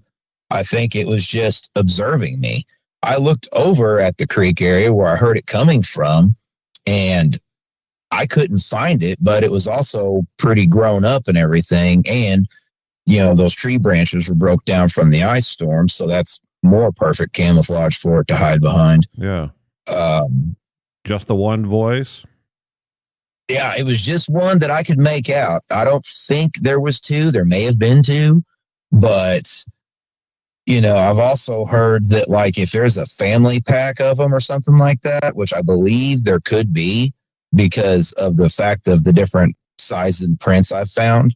I think it was just observing me. I looked over at the creek area where I heard it coming from, and I couldn't find it, but it was also pretty grown up and everything. And, those tree branches were broke down from the ice storm. So that's more perfect camouflage for it to hide behind. Yeah. Just the one voice? Yeah, it was just one that I could make out. I don't think there was two. There may have been two, but, I've also heard that, like, if there's a family pack of them or something like that, which I believe there could be because of the fact of the different sizes and prints I've found.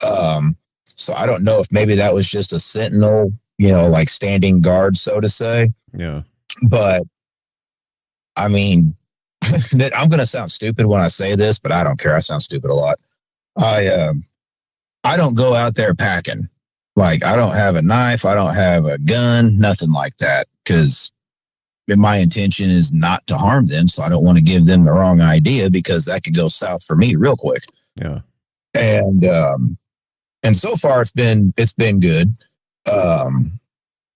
So I don't know if maybe that was just a sentinel, like standing guard, so to say. Yeah. But I mean, I'm going to sound stupid when I say this, but I don't care. I sound stupid a lot. I don't go out there packing. Like, I don't have a knife. I don't have a gun, nothing like that, because my intention is not to harm them. So I don't want to give them the wrong idea, because that could go south for me real quick. Yeah. And so far it's been good.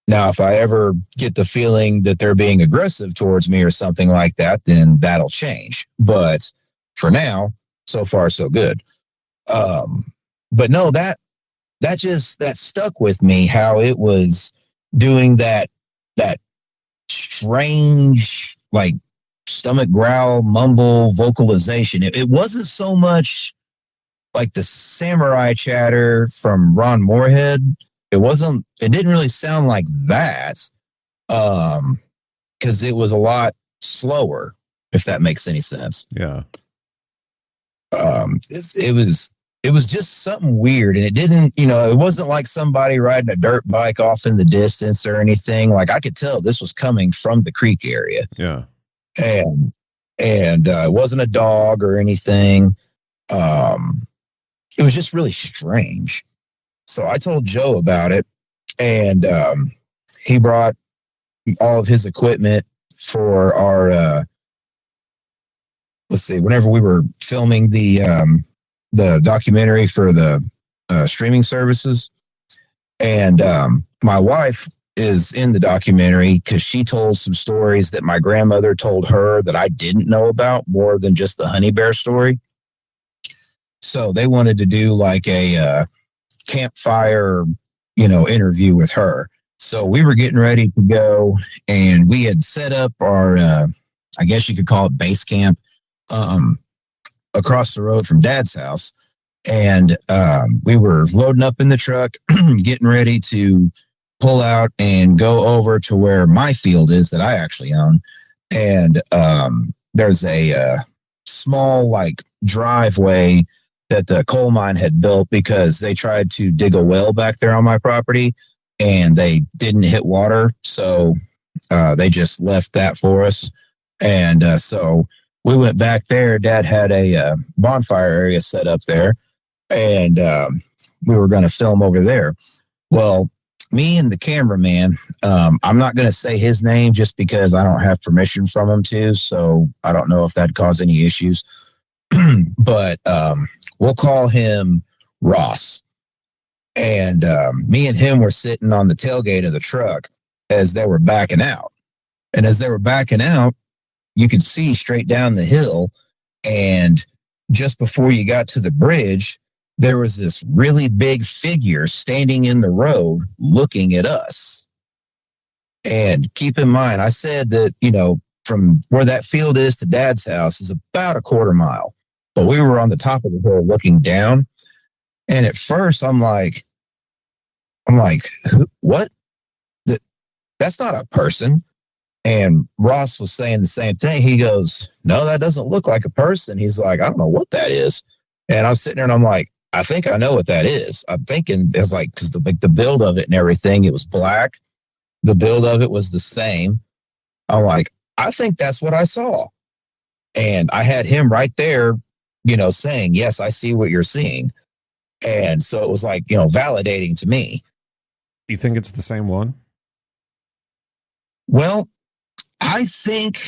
Now, if I ever get the feeling that they're being aggressive towards me or something like that, then that'll change. But for now, so far, so good. But no, that stuck with me, how it was doing that strange, like, stomach growl, mumble vocalization. It wasn't so much like the samurai chatter from Ron Moorhead. It didn't really sound like that, because it was a lot slower, if that makes any sense. Yeah. It was just something weird, and it didn't, it wasn't like somebody riding a dirt bike off in the distance or anything. Like, I could tell this was coming from the creek area. Yeah. And it wasn't a dog or anything. It was just really strange. So I told Joe about it, and he brought all of his equipment for our, let's see, whenever we were filming the documentary for the streaming services. And my wife is in the documentary because she told some stories that my grandmother told her that I didn't know about, more than just the honey bear story. So they wanted to do like a campfire, interview with her. So we were getting ready to go, and we had set up our, I guess you could call it base camp, across the road from Dad's house. And we were loading up in the truck, getting ready to pull out and go over to where my field is that I actually own. And there's a small like driveway that the coal mine had built because they tried to dig a well back there on my property and they didn't hit water. So they just left that for us. And so we went back there. Dad had a bonfire area set up there, and we were going to film over there. Well, me and the cameraman, I'm not going to say his name just because I don't have permission from him to, so I don't know if that'd cause any issues. But we'll call him Ross. And me and him were sitting on the tailgate of the truck as they were backing out. And as they were backing out, you could see straight down the hill. And just before you got to the bridge, there was this really big figure standing in the road looking at us. And keep in mind, I said that, from where that field is to Dad's house is about a quarter mile. But we were on the top of the hill looking down. And at first I'm like, what? That's not a person. And Ross was saying the same thing. He goes, no, that doesn't look like a person. He's like, I don't know what that is. And I'm sitting there and I'm like, I think I know what that is. I'm thinking it was like, because the build of it and everything, it was black. The build of it was the same. I'm like, I think that's what I saw. And I had him right there, saying, yes, I see what you're seeing. And so it was like, validating to me. You think it's the same one? Well, I think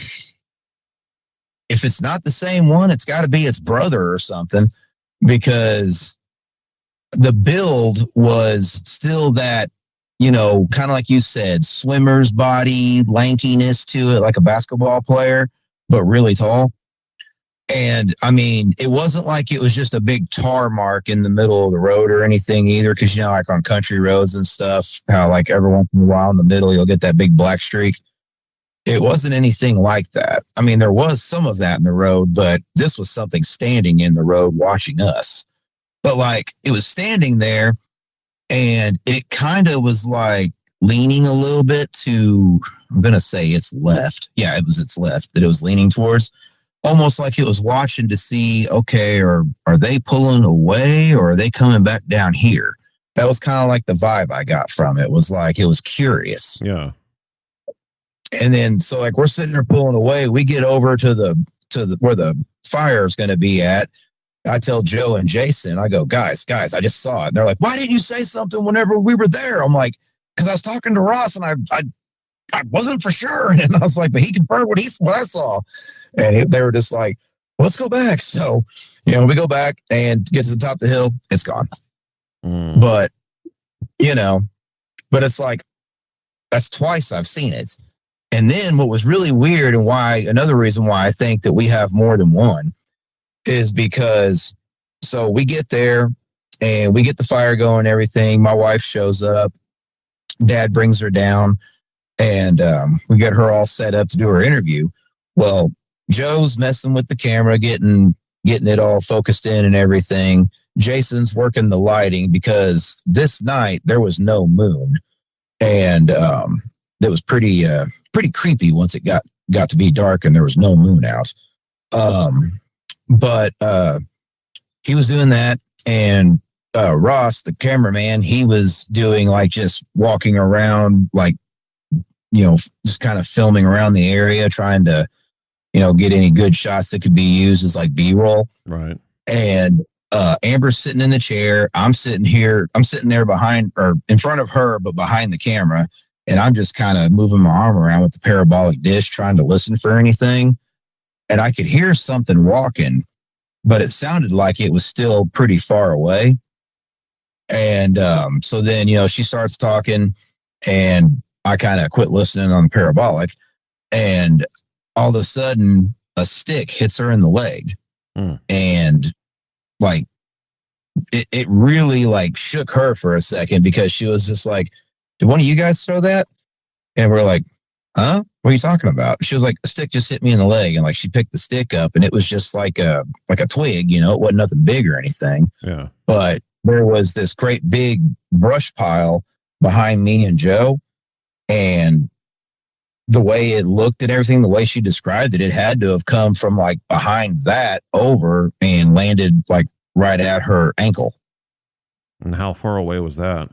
if it's not the same one, it's got to be its brother or something, because the build was still that, kind of like you said, swimmer's body, lankiness to it, like a basketball player, but really tall. And I mean, it wasn't like it was just a big tar mark in the middle of the road or anything either. Cause like on country roads and stuff, how like every once in a while in the middle, you'll get that big black streak. It wasn't anything like that. I mean, there was some of that in the road, but this was something standing in the road watching us. But like it was standing there and it kind of was like leaning a little bit to, I'm going to say its left. Yeah, it was its left that it was leaning towards. Almost like it was watching to see, okay, are they pulling away or are they coming back down here? That was kind of like the vibe I got from it. Was like it was curious. Yeah. And then so like we're sitting there pulling away. We get over to the where the fire is going to be at. I tell Joe and Jason, I go, guys, I just saw it. And they're like, why didn't you say something whenever we were there? I'm like, because I was talking to Ross and I wasn't for sure. And I was like, but he confirmed what I saw. And they were just like, let's go back. So, we go back and get to the top of the hill. It's gone. But, but it's like, that's twice I've seen it. And then what was really weird and another reason why I think that we have more than one is because, so we get there and we get the fire going and everything. My wife shows up. Dad brings her down and we get her all set up to do her interview. Well, Joe's messing with the camera, getting it all focused in and everything. Jason's working the lighting because this night there was no moon, and it was pretty creepy once it got to be dark and there was no moon out. But he was doing that, and Ross, the cameraman, he was doing like just walking around, like just kind of filming around the area, trying to get any good shots that could be used as like B-roll. Right. And Amber's sitting in the chair. I'm sitting there behind or in front of her, but behind the camera. and I'm just kind of moving my arm around with the parabolic dish trying to listen for anything. And I could hear something walking, but it sounded like it was still pretty far away. And so then, she starts talking, and I kind of quit listening on the parabolic. And all of a sudden, a stick hits her in the leg. And like, it really like shook her for a second, because she was just like, did one of you guys throw that? And we're like, huh? What are you talking about? She was like, a stick just hit me in the leg. And like, she picked the stick up, and it was just like a twig, it wasn't nothing big or anything. Yeah. But there was this great big brush pile behind me and Joe. And the way it looked and everything, the way she described it, it had to have come from like behind that over and landed like right at her ankle. And how far away was that?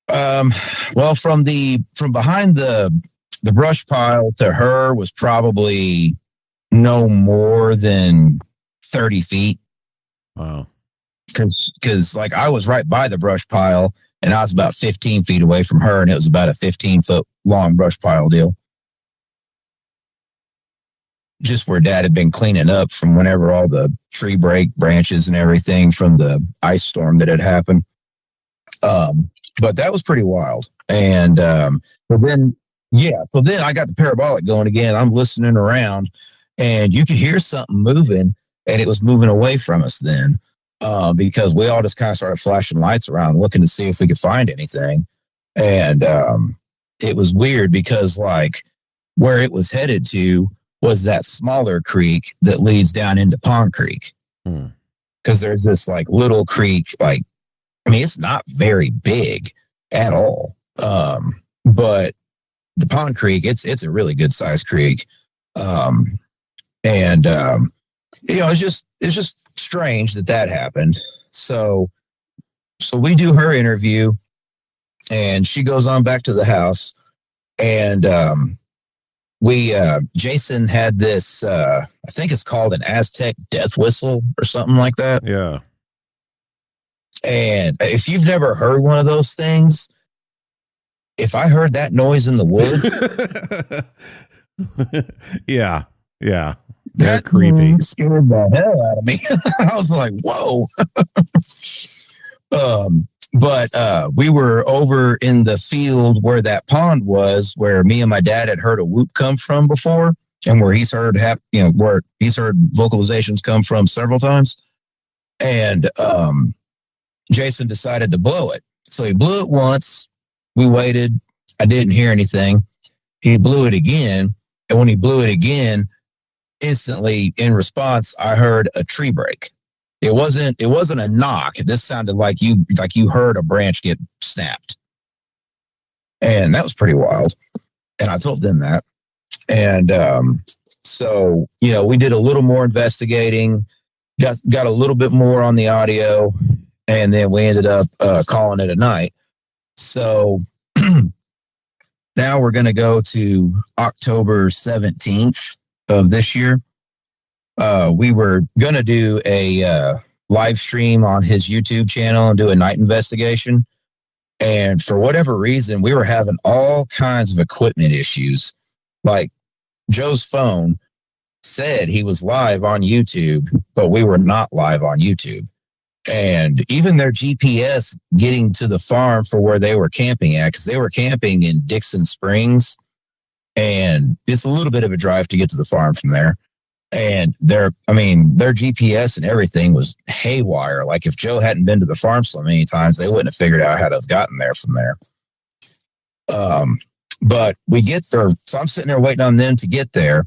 Well, from behind the brush pile to her was probably no more than 30 feet. Wow. Because like I was right by the brush pile, and I was about 15 feet away from her, and it was about a 15-foot long brush pile deal. Just where Dad had been cleaning up from whenever all the tree break branches and everything from the ice storm that had happened. But that was pretty wild. And so then I got the parabolic going again. I'm listening around, and you could hear something moving, and it was moving away from us then. Because we all just kind of started flashing lights around, looking to see if we could find anything. And it was weird, because like where it was headed to was that smaller creek that leads down into Pond Creek. Because there's this like little creek, like, I mean, it's not very big at all. But the Pond Creek, it's a really good sized creek. It's just strange that happened. So we do her interview, and she goes on back to the house, and Jason had this, I think it's called an Aztec death whistle or something like that. Yeah. And if you've never heard one of those things, if I heard that noise in the woods, yeah. They're creepy. Scared the hell out of me. I was like, whoa. But we were over in the field where that pond was, where me and my dad had heard a whoop come from before, and where he's heard where he's heard vocalizations come from several times. And Jason decided to blow it. So he blew it once. We waited. I didn't hear anything. He blew it again. And when he blew it again, instantly in response, I heard a tree break. It wasn't a knock. This sounded like you heard a branch get snapped. And that was pretty wild. And I told them that. And so, we did a little more investigating, got a little bit more on the audio, and then we ended up calling it a night. So now we're going to go to October 17th of this year. We were going to do a live stream on his YouTube channel and do a night investigation. And for whatever reason, we were having all kinds of equipment issues. Like Joe's phone said he was live on YouTube, but we were not live on YouTube. And even their GPS getting to the farm for where they were camping at, because they were camping in Dixon Springs, and it's a little bit of a drive to get to the farm from there. And their GPS and everything was haywire. Like if Joe hadn't been to the farm so many times, they wouldn't have figured out how to have gotten there from there. But we get there. So I'm sitting there waiting on them to get there.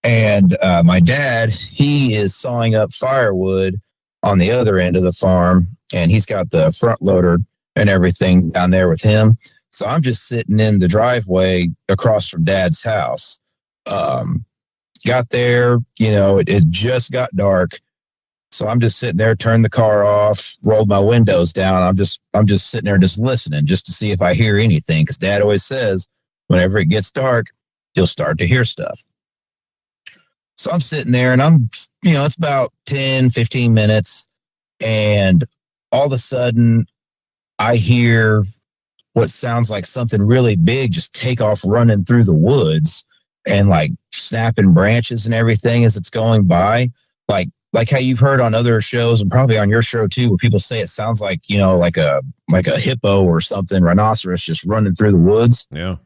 And my dad, he is sawing up firewood on the other end of the farm, and he's got the front loader and everything down there with him. So I'm just sitting in the driveway across from Dad's house. Got there, it just got dark. So I'm just sitting there, turned the car off, rolled my windows down. I'm just sitting there just listening just to see if I hear anything. Because Dad always says whenever it gets dark, you'll start to hear stuff. So I'm sitting there, and it's about 10, 15 minutes. And all of a sudden I hear what sounds like something really big just take off running through the woods and like snapping branches and everything as it's going by. Like how you've heard on other shows and probably on your show too, where people say it sounds like, you know, like a hippo or something, rhinoceros just running through the woods. Yeah.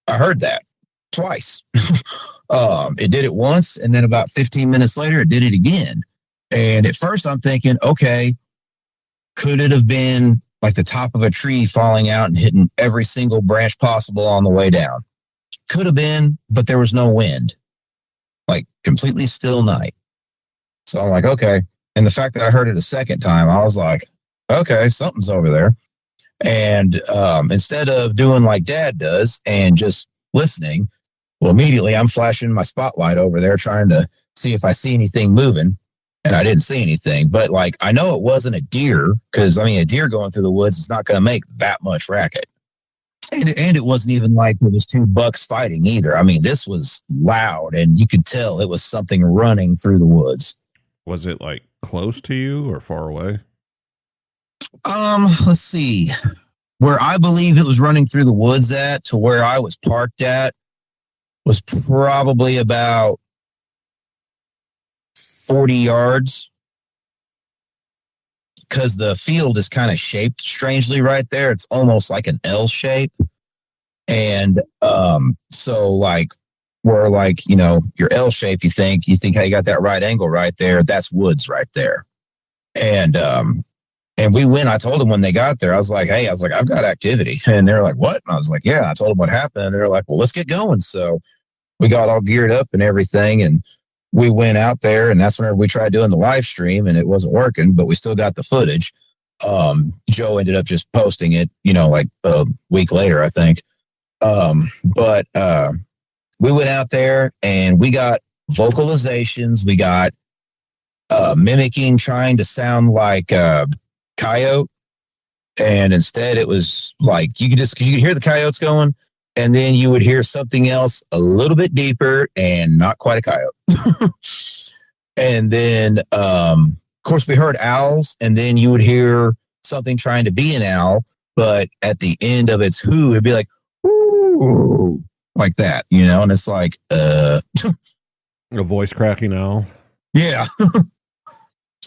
I heard that twice. It did it once, and then about 15 minutes later, it did it again. And at first I'm thinking, okay, could it have been like the top of a tree falling out and hitting every single branch possible on the way down? Could have been, but there was no wind, like completely still night. So I'm like, okay. And the fact that I heard it a second time, I was like, okay, something's over there. And instead of doing like Dad does and just listening, well, immediately I'm flashing my spotlight over there trying to see if I see anything moving. And I didn't see anything. But like, I know it wasn't a deer because, I mean, a deer going through the woods is not going to make that much racket. And it wasn't even like it was two bucks fighting either. I mean, this was loud and you could tell it was something running through the woods. Was it like close to you or far away? Let's see. Where I believe it was running through the woods at to where I was parked at was probably about 40 yards. Because the field is kind of shaped strangely right there. It's almost like an L shape. And so like where like, you know, your L shape, you think how you got that right angle right there, that's woods right there. And we went, I told them when they got there, I was like, I've got activity. And they're like, what? And I was like, yeah. I told them what happened. And they're like, well, let's get going. So we got all geared up and everything. And we went out there, and that's whenever we tried doing the live stream, and it wasn't working, but we still got the footage. Joe ended up just posting it, you know, like a week later, I think. But we went out there and we got vocalizations. We got mimicking, trying to sound like a coyote. And instead it was like, you could hear the coyotes going, and then you would hear something else a little bit deeper and not quite a coyote. And then, of course, we heard owls, and then you would hear something trying to be an owl, but at the end of its who, it'd be like, ooh, like that, you know? And it's like, a voice cracking owl. Yeah.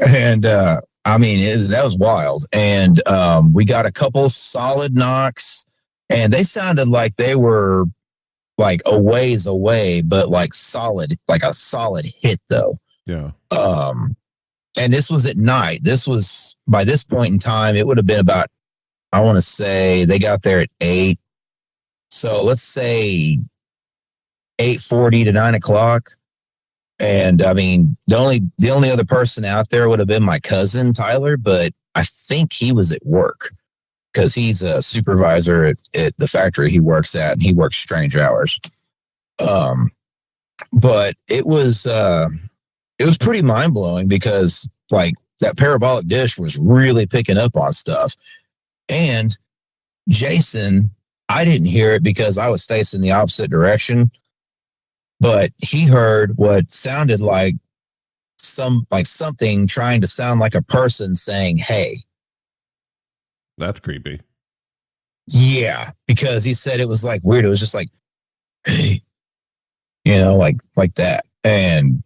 And, I mean, that was wild. And we got a couple solid knocks, and they sounded like they were like a ways away, but like solid, like a solid hit though. Yeah. And this was at night. This was, by this point in time, it would have been about, I want to say they got there at 8. So let's say 8:40 to 9 o'clock. And I mean, the only other person out there would have been my cousin Tyler, but I think he was at work because he's a supervisor at the factory he works at, and he works strange hours. But it was pretty mind blowing because like that parabolic dish was really picking up on stuff. And Jason, I didn't hear it because I was facing the opposite direction, but he heard what sounded like something trying to sound like a person saying, "Hey." That's creepy. Yeah, because he said it was like weird. It was just like, "Hey," you know, like that. And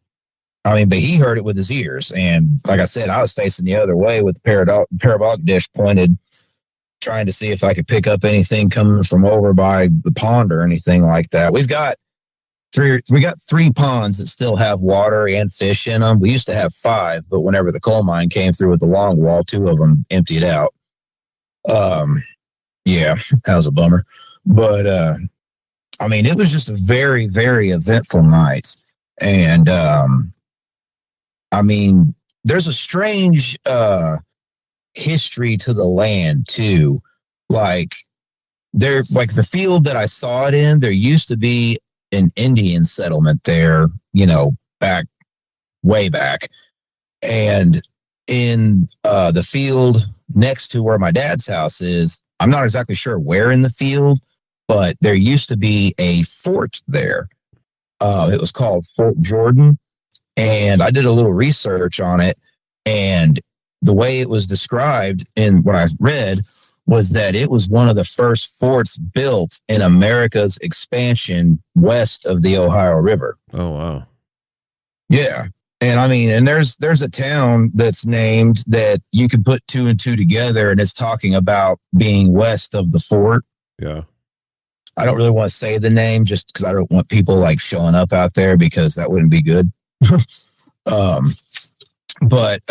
I mean, but he heard it with his ears. And like I said, I was facing the other way with the parabolic dish pointed, trying to see if I could pick up anything coming from over by the pond or anything like that. We got 3 ponds that still have water and fish in them. We used to have 5, but whenever the coal mine came through with the long wall, 2 of them emptied out. Yeah, that was a bummer. But I mean, it was just a very, very eventful night. And I mean, there's a strange history to the land too. Like the field that I saw it in, there used to be an Indian settlement there, you know, way back. And in the field next to where my dad's house is, I'm not exactly sure where in the field, but there used to be a fort there. It was called Fort Jordan. And I did a little research on it, and the way it was described in what I read was that it was one of the first forts built in America's expansion west of the Ohio River. Oh, wow. Yeah. And I mean, and there's a town that's named that you can put two and two together, and it's talking about being west of the fort. Yeah. I don't really want to say the name just because I don't want people like showing up out there, because that wouldn't be good. But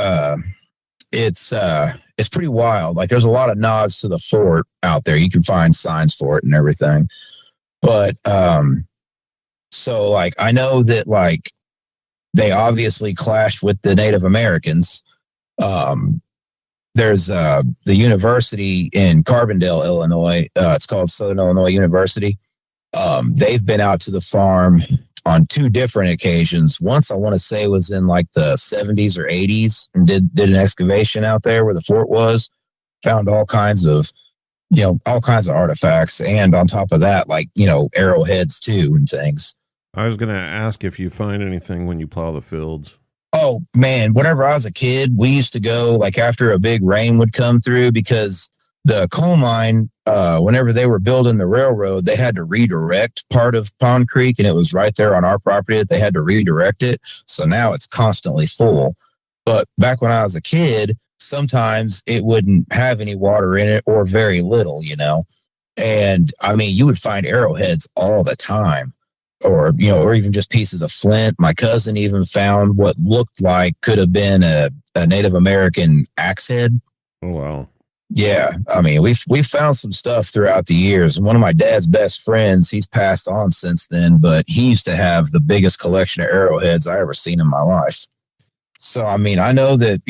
it's pretty wild. Like, there's a lot of nods to the fort out there. You can find signs for it and everything. But so like, I know that like they obviously clashed with the Native Americans. There's the university in Carbondale, Illinois. It's called Southern Illinois University. They've been out to the farm on two different occasions. Once, I want to say, was in like the 70s or 80s, and did an excavation out there where the fort was. Found all kinds of artifacts, and on top of that, like, arrowheads too and things. I was going to ask if you find anything when you plow the fields. Oh man, whenever I was a kid, we used to go like after a big rain would come through, because the coal mine, whenever they were building the railroad, they had to redirect part of Pond Creek, and it was right there on our property that they had to redirect it. So now it's constantly full. But back when I was a kid, sometimes it wouldn't have any water in it, or very little, And I mean, you would find arrowheads all the time, or even just pieces of flint. My cousin even found what looked like could have been a Native American axe head. Oh, wow. Yeah, I mean, we've found some stuff throughout the years. And one of my dad's best friends, he's passed on since then, but he used to have the biggest collection of arrowheads I ever seen in my life. So, I mean, I know that,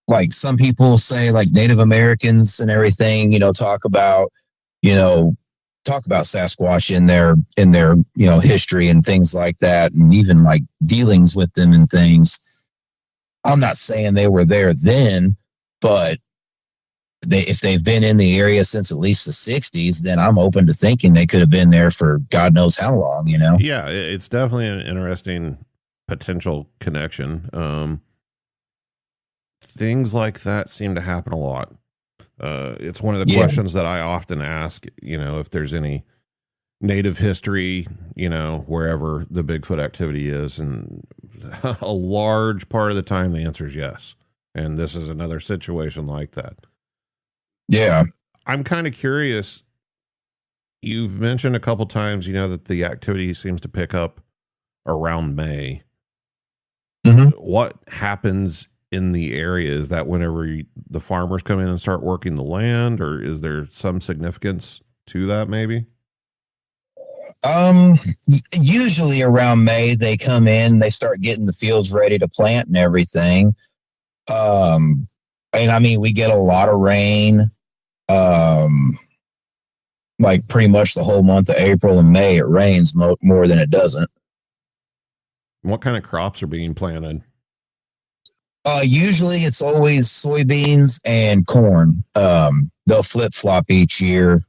like some people say, like Native Americans and everything, talk about Sasquatch in their history and things like that, and even like dealings with them and things. I'm not saying they were there then, but if they've been in the area since at least the 60s, then I'm open to thinking they could have been there for God knows how long, Yeah, it's definitely an interesting potential connection. Things like that seem to happen a lot. It's one of the questions that I often ask, if there's any native history, wherever the Bigfoot activity is. And a large part of the time, the answer is yes. And this is another situation like that. Yeah. I'm kind of curious. You've mentioned a couple times, that the activity seems to pick up around May. Mm-hmm. What happens in the area? Is that whenever the farmers come in and start working the land, or is there some significance to that maybe? Usually around May, they come in, they start getting the fields ready to plant and everything. And I mean, we get a lot of rain, like pretty much the whole month of April and May. It rains more than it doesn't. What kind of crops are being planted? Usually it's always soybeans and corn. They'll flip flop each year,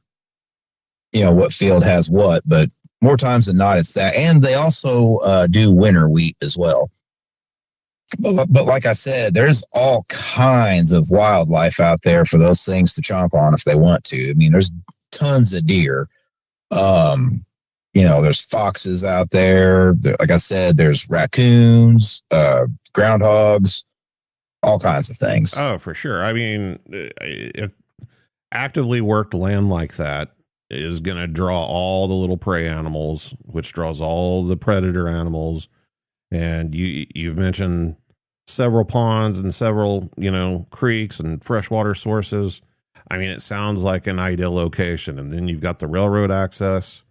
what field has what, but more times than not, it's that. And they also do winter wheat as well. But like I said, there's all kinds of wildlife out there for those things to chomp on if they want to. I mean, there's tons of deer. There's foxes out there. Like I said, there's raccoons, groundhogs, all kinds of things. Oh, for sure. I mean, if actively worked land like that is going to draw all the little prey animals, which draws all the predator animals. And you've mentioned several ponds and several, creeks and freshwater sources. I mean, it sounds like an ideal location. And then you've got the railroad access.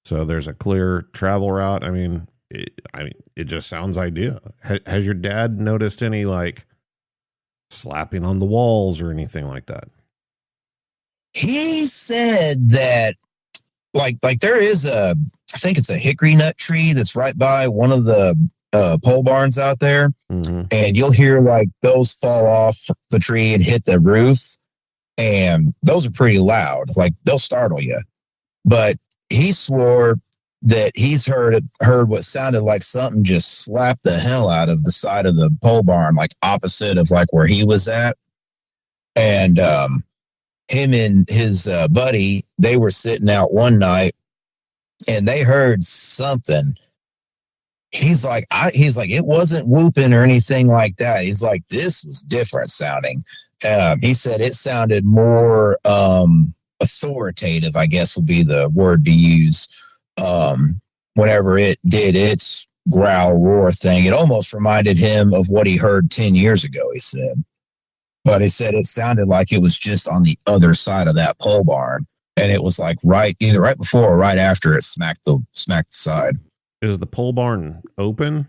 So there's a clear travel route. I mean, it just sounds ideal. Has your dad noticed any like slapping on the walls or anything like that? He said that like there is I think it's a hickory nut tree that's right by one of the pole barns out there. Mm-hmm. And you'll hear like those fall off the tree and hit the roof. And those are pretty loud. Like they'll startle you. But he swore that he's heard what sounded like something just slapped the hell out of the side of the pole barn, like opposite of like where he was at. And him and his buddy, they were sitting out one night and they heard something. He's like, it wasn't whooping or anything like that. He's like, this was different sounding. He said it sounded more authoritative, I guess would be the word to use. Whenever it did its growl roar thing, it almost reminded him of what he heard 10 years ago, he said. But he said it sounded like it was just on the other side of that pole barn. And it was like either right before or right after it smacked the side. Is the pole barn open?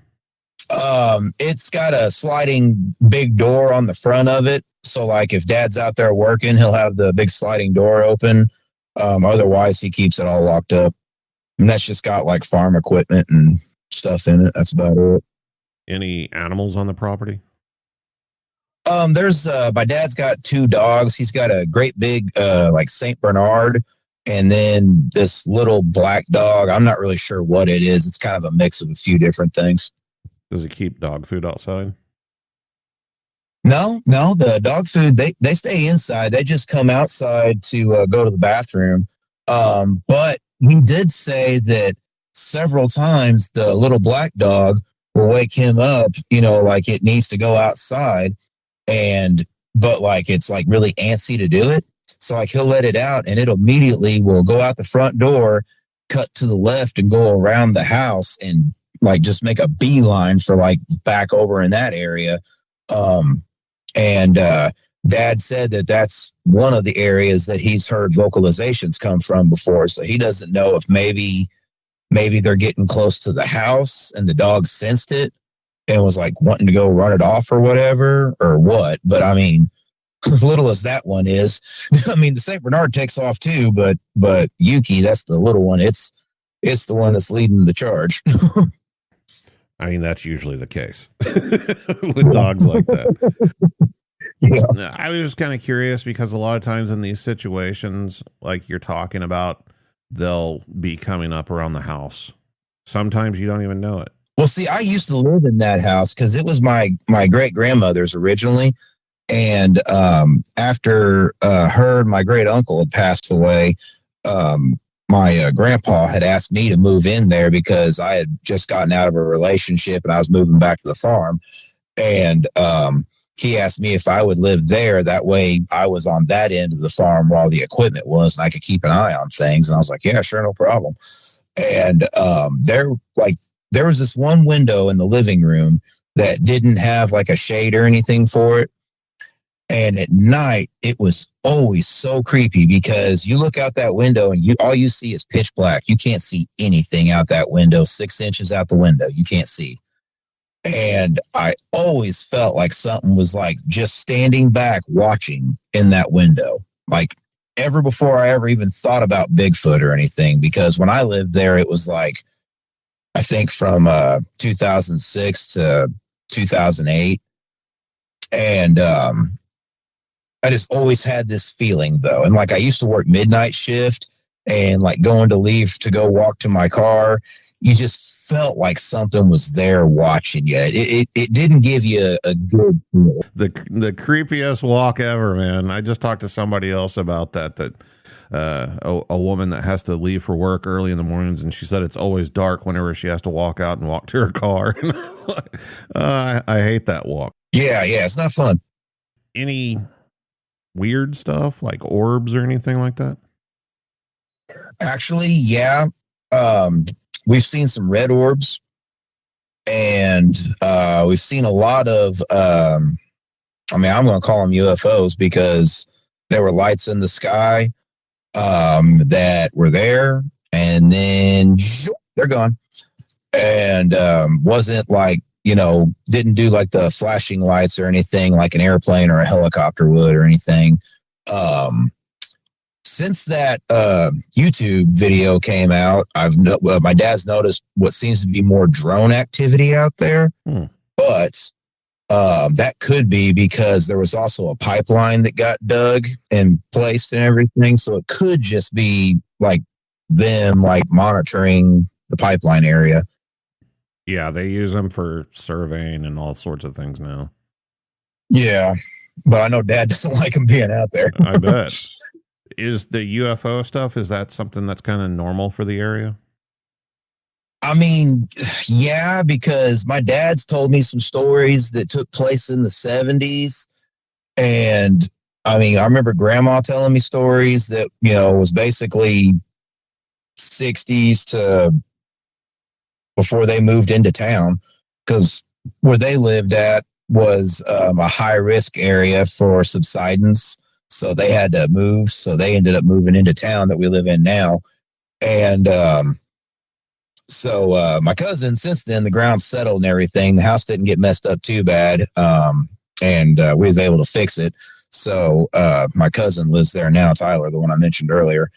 It's got a sliding big door on the front of it. So like if Dad's out there working, he'll have the big sliding door open. Otherwise he keeps it all locked up. And that's just got like farm equipment and stuff in it. That's about it. Any animals on the property? There's my dad's got 2 dogs. He's got a great big like Saint Bernard, and then this little black dog. I'm not really sure what it is. It's kind of a mix of a few different things. Does he keep dog food outside? No, the dog food, they stay inside. They just come outside to go to the bathroom. But he did say that several times the little black dog will wake him up, like it needs to go outside, but like it's like really antsy to do it. So like he'll let it out and it immediately will go out the front door, cut to the left and go around the house and like just make a beeline for like back over in that area. Dad said that that's one of the areas that he's heard vocalizations come from before. So he doesn't know if maybe they're getting close to the house and the dog sensed it and was like wanting to go run it off or whatever or what. But I mean, as little as that one is, I mean, the St. Bernard takes off too, but Yuki, that's the little one. It's the one that's leading the charge. I mean, that's usually the case with dogs like that. Yeah. I was just kind of curious because a lot of times in these situations, like you're talking about, they'll be coming up around the house. Sometimes you don't even know it. Well, see, I used to live in that house because it was my great grandmother's originally. And after her and my great uncle had passed away, my grandpa had asked me to move in there because I had just gotten out of a relationship and I was moving back to the farm. And he asked me if I would live there. That way I was on that end of the farm while the equipment was, and I could keep an eye on things. And I was like, yeah, sure. No problem. And there was this one window in the living room that didn't have like a shade or anything for it. And at night it was always so creepy because you look out that window and all you see is pitch black. You can't see anything out that window, 6 inches out the window. You can't see. And I always felt like something was like just standing back watching in that window, like ever before I ever even thought about Bigfoot or anything. Because when I lived there, it was like, I think from 2006 to 2008. And I just always had this feeling though. And like I used to work midnight shift and like going to leave to go walk to my car, you just felt like something was there watching you. It didn't give you a good feel. The creepiest walk ever, man. I just talked to somebody else about that a woman that has to leave for work early in the mornings, and she said it's always dark whenever she has to walk out and walk to her car. I hate that walk. Yeah, it's not fun. Any weird stuff like orbs or anything like that? Actually, yeah. We've seen some red orbs, and we've seen a lot of, I'm going to call them UFOs because there were lights in the sky that were there, and then they're gone. And wasn't like, didn't do like the flashing lights or anything like an airplane or a helicopter would or anything. Since that YouTube video came out, my dad's noticed what seems to be more drone activity out there. But that could be because there was also a pipeline that got dug and placed and everything. So it could just be like them like monitoring the pipeline area. Yeah, they use them for surveying and all sorts of things now. Yeah, but I know Dad doesn't like them being out there. I bet. Is the UFO stuff, is that something that's kind of normal for the area? I mean, yeah, because my dad's told me some stories that took place in the 70s. And I mean, I remember Grandma telling me stories that, was basically 60s to before they moved into town, because where they lived at was a high risk area for subsidence. So they had to move. So they ended up moving into town that we live in now. And so my cousin, since then, the ground settled and everything. The house didn't get messed up too bad. And we was able to fix it. So my cousin lives there now, Tyler, the one I mentioned earlier.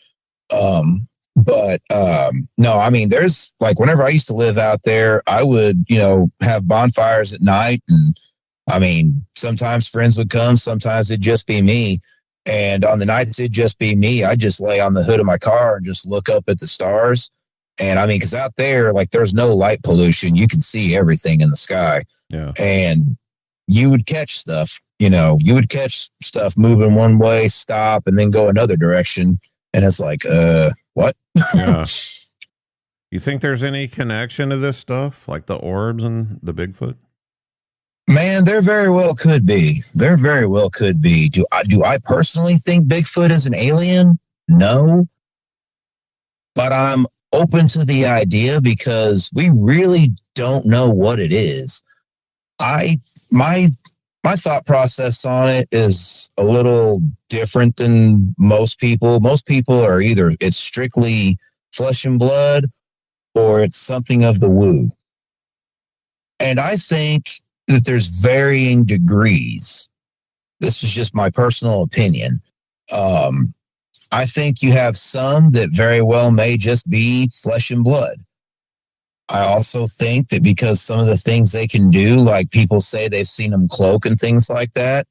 But no, I mean, there's like, whenever I used to live out there, I would, have bonfires at night. And I mean, sometimes friends would come, sometimes it'd just be me. And on the nights it'd just be me, I'd just lay on the hood of my car and just look up at the stars. And I mean, because out there, like, there's no light pollution. You can see everything in the sky. Yeah. And you would catch stuff, you would catch stuff moving one way, stop, and then go another direction. And it's like, what? Yeah. You think there's any connection to this stuff, like the orbs and the Bigfoot? Man, there very well could be. There very well could be. Do I personally think Bigfoot is an alien? No. But I'm open to the idea because we really don't know what it is. My thought process on it is a little different than most people. Most people are either it's strictly flesh and blood or it's something of the woo. And I think that there's varying degrees. This is just my personal opinion. I think you have some that very well may just be flesh and blood. I also think that because some of the things they can do, like people say they've seen them cloak and things like that,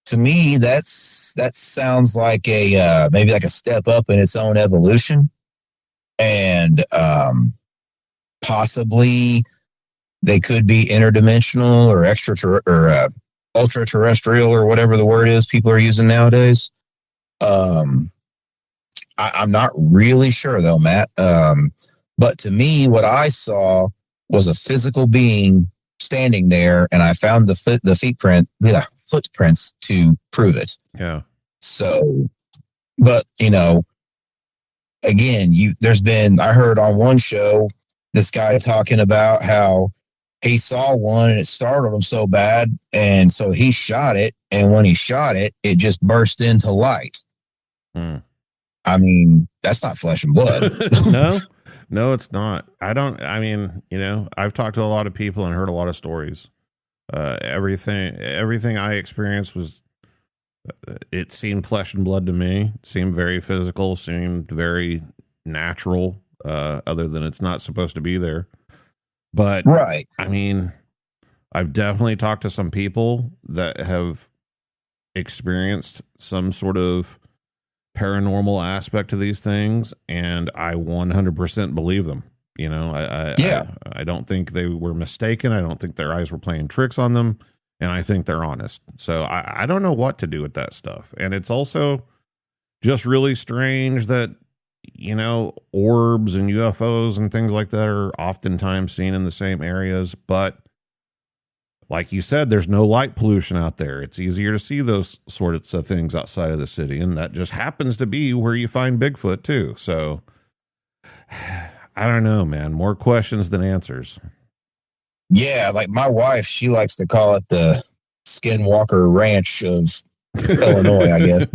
to me, that sounds like a maybe like a step up in its own evolution. And possibly they could be interdimensional or ultra terrestrial or whatever the word is people are using nowadays. I'm not really sure though, Matt. But to me, what I saw was a physical being standing there, and I found the footprints to prove it. Yeah. So, but again, I heard on one show this guy talking about how he saw one and it startled him so bad, and so he shot it, and when he shot it, it just burst into light. Hmm. I mean, that's not flesh and blood. No, it's not. I've talked to a lot of people and heard a lot of stories. Everything I experienced it seemed flesh and blood to me. It seemed very physical, seemed very natural, other than it's not supposed to be there. But right. I mean, I've definitely talked to some people that have experienced some sort of paranormal aspect to these things, and I 100% believe them. I don't think they were mistaken. I don't think their eyes were playing tricks on them, and I think they're honest. So I don't know what to do with that stuff. And it's also just really strange that orbs and UFOs and things like that are oftentimes seen in the same areas, but like you said, there's no light pollution out there. It's easier to see those sorts of things outside of the city. And that just happens to be where you find Bigfoot too. So I don't know, man, more questions than answers. Yeah. Like my wife, she likes to call it the Skinwalker Ranch of Illinois, I guess.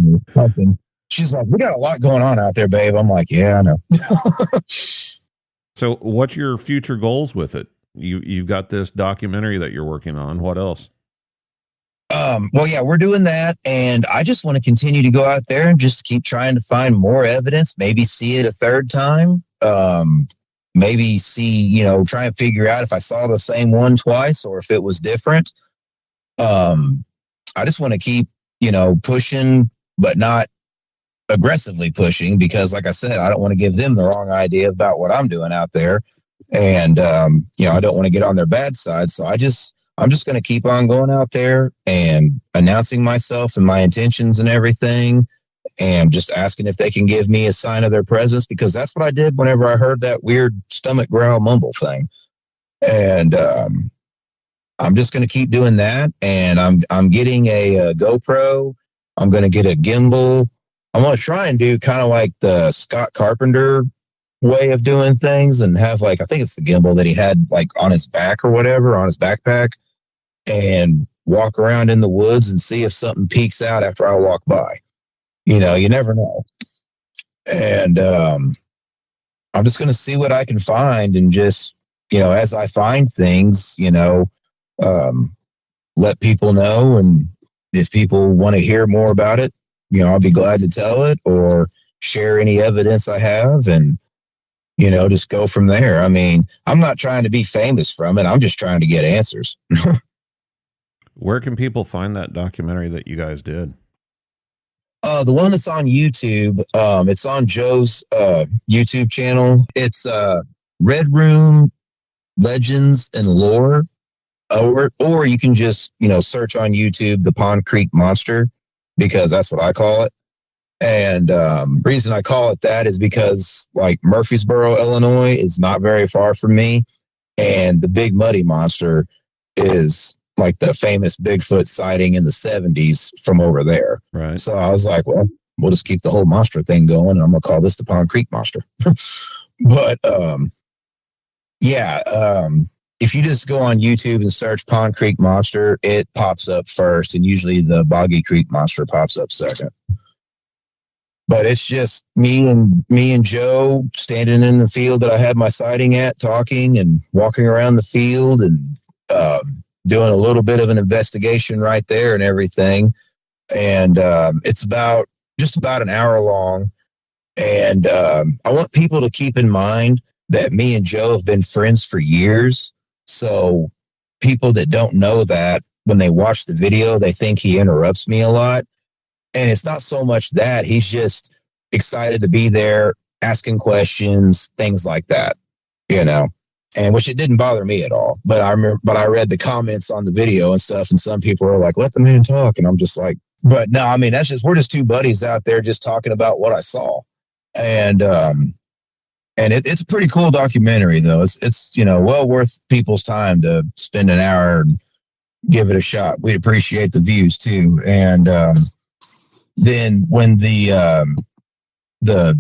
She's like, we got a lot going on out there, babe. I'm like, yeah, I know. So what's your future goals with it? You've got this documentary that you're working on. What else? Well, yeah, we're doing that. And I just want to continue to go out there and just keep trying to find more evidence, maybe see it a third time. Maybe see, try and figure out if I saw the same one twice or if it was different. I just want to keep, pushing, but not aggressively pushing because, like I said, I don't want to give them the wrong idea about what I'm doing out there. And, I don't want to get on their bad side. So I'm just going to keep on going out there and announcing myself and my intentions and everything, and just asking if they can give me a sign of their presence, because that's what I did whenever I heard that weird stomach growl mumble thing. And, I'm just going to keep doing that. And I'm getting a GoPro. I'm going to get a gimbal. I'm going to try and do kind of like the Scott Carpenter way of doing things and have I think it's the gimbal that he had on his back or whatever, on his backpack, and walk around in the woods and see if something peeks out after I walk by. You never know. And I'm just going to see what I can find, and just, as I find things, let people know. And if people want to hear more about it, I'll be glad to tell it or share any evidence I have, and, just go from there. I mean, I'm not trying to be famous from it. I'm just trying to get answers. Where can people find that documentary that you guys did? The one that's on YouTube, it's on Joe's YouTube channel. It's Red Room Legends and Lore. Or you can just, search on YouTube the Pond Creek Monster, because that's what I call it. And reason I call it that is because Murfreesboro, Illinois is not very far from me. And the Big Muddy Monster is the famous Bigfoot sighting in the 70s from over there. Right. So I was like, well, we'll just keep the whole monster thing going, and I'm going to call this the Pond Creek Monster. But if you just go on YouTube and search Pond Creek Monster, it pops up first, and usually the Boggy Creek Monster pops up second. But it's just me and Joe standing in the field that I had my sighting at, talking and walking around the field, and doing a little bit of an investigation right there and everything. And it's just about an hour long. And I want people to keep in mind that me and Joe have been friends for years. So people that don't know that, when they watch the video, they think he interrupts me a lot. And it's not so much that. He's just excited to be there, asking questions, things like that, and which it didn't bother me at all. But I read the comments on the video and stuff, and some people are like, let the man talk. And I'm just like, but no, I mean, we're just two buddies out there just talking about what I saw. And it's a pretty cool documentary, though. It's well worth people's time to spend an hour and give it a shot. We'd appreciate the views too. And then when the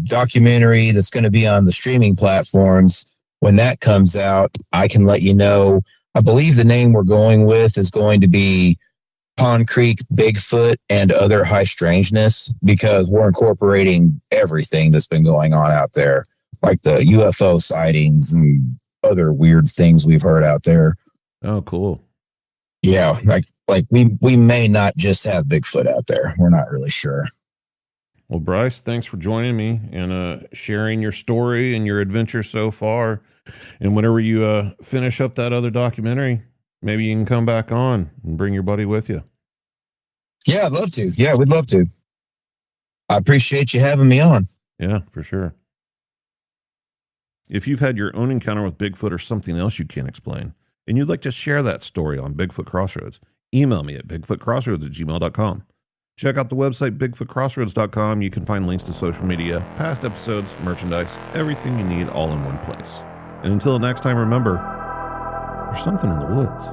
documentary that's going to be on the streaming platforms, when that comes out, I can let you know. I believe the name we're going with is going to be Pond Creek Bigfoot and Other High Strangeness, because we're incorporating everything that's been going on out there, like the UFO sightings and other weird things we've heard out there. Oh, cool. Yeah, like we may not just have Bigfoot out there. We're not really sure. Well, Bryce, thanks for joining me and sharing your story and your adventure so far. And whenever you finish up that other documentary, maybe you can come back on and bring your buddy with you. Yeah, I'd love to. Yeah, we'd love to. I appreciate you having me on. Yeah, for sure. If you've had your own encounter with Bigfoot or something else you can't explain, and you'd like to share that story on Bigfoot Crossroads, email me at bigfootcrossroads@gmail.com. Check out the website, bigfootcrossroads.com. You can find links to social media, past episodes, merchandise, everything you need all in one place. And until next time, remember, there's something in the woods.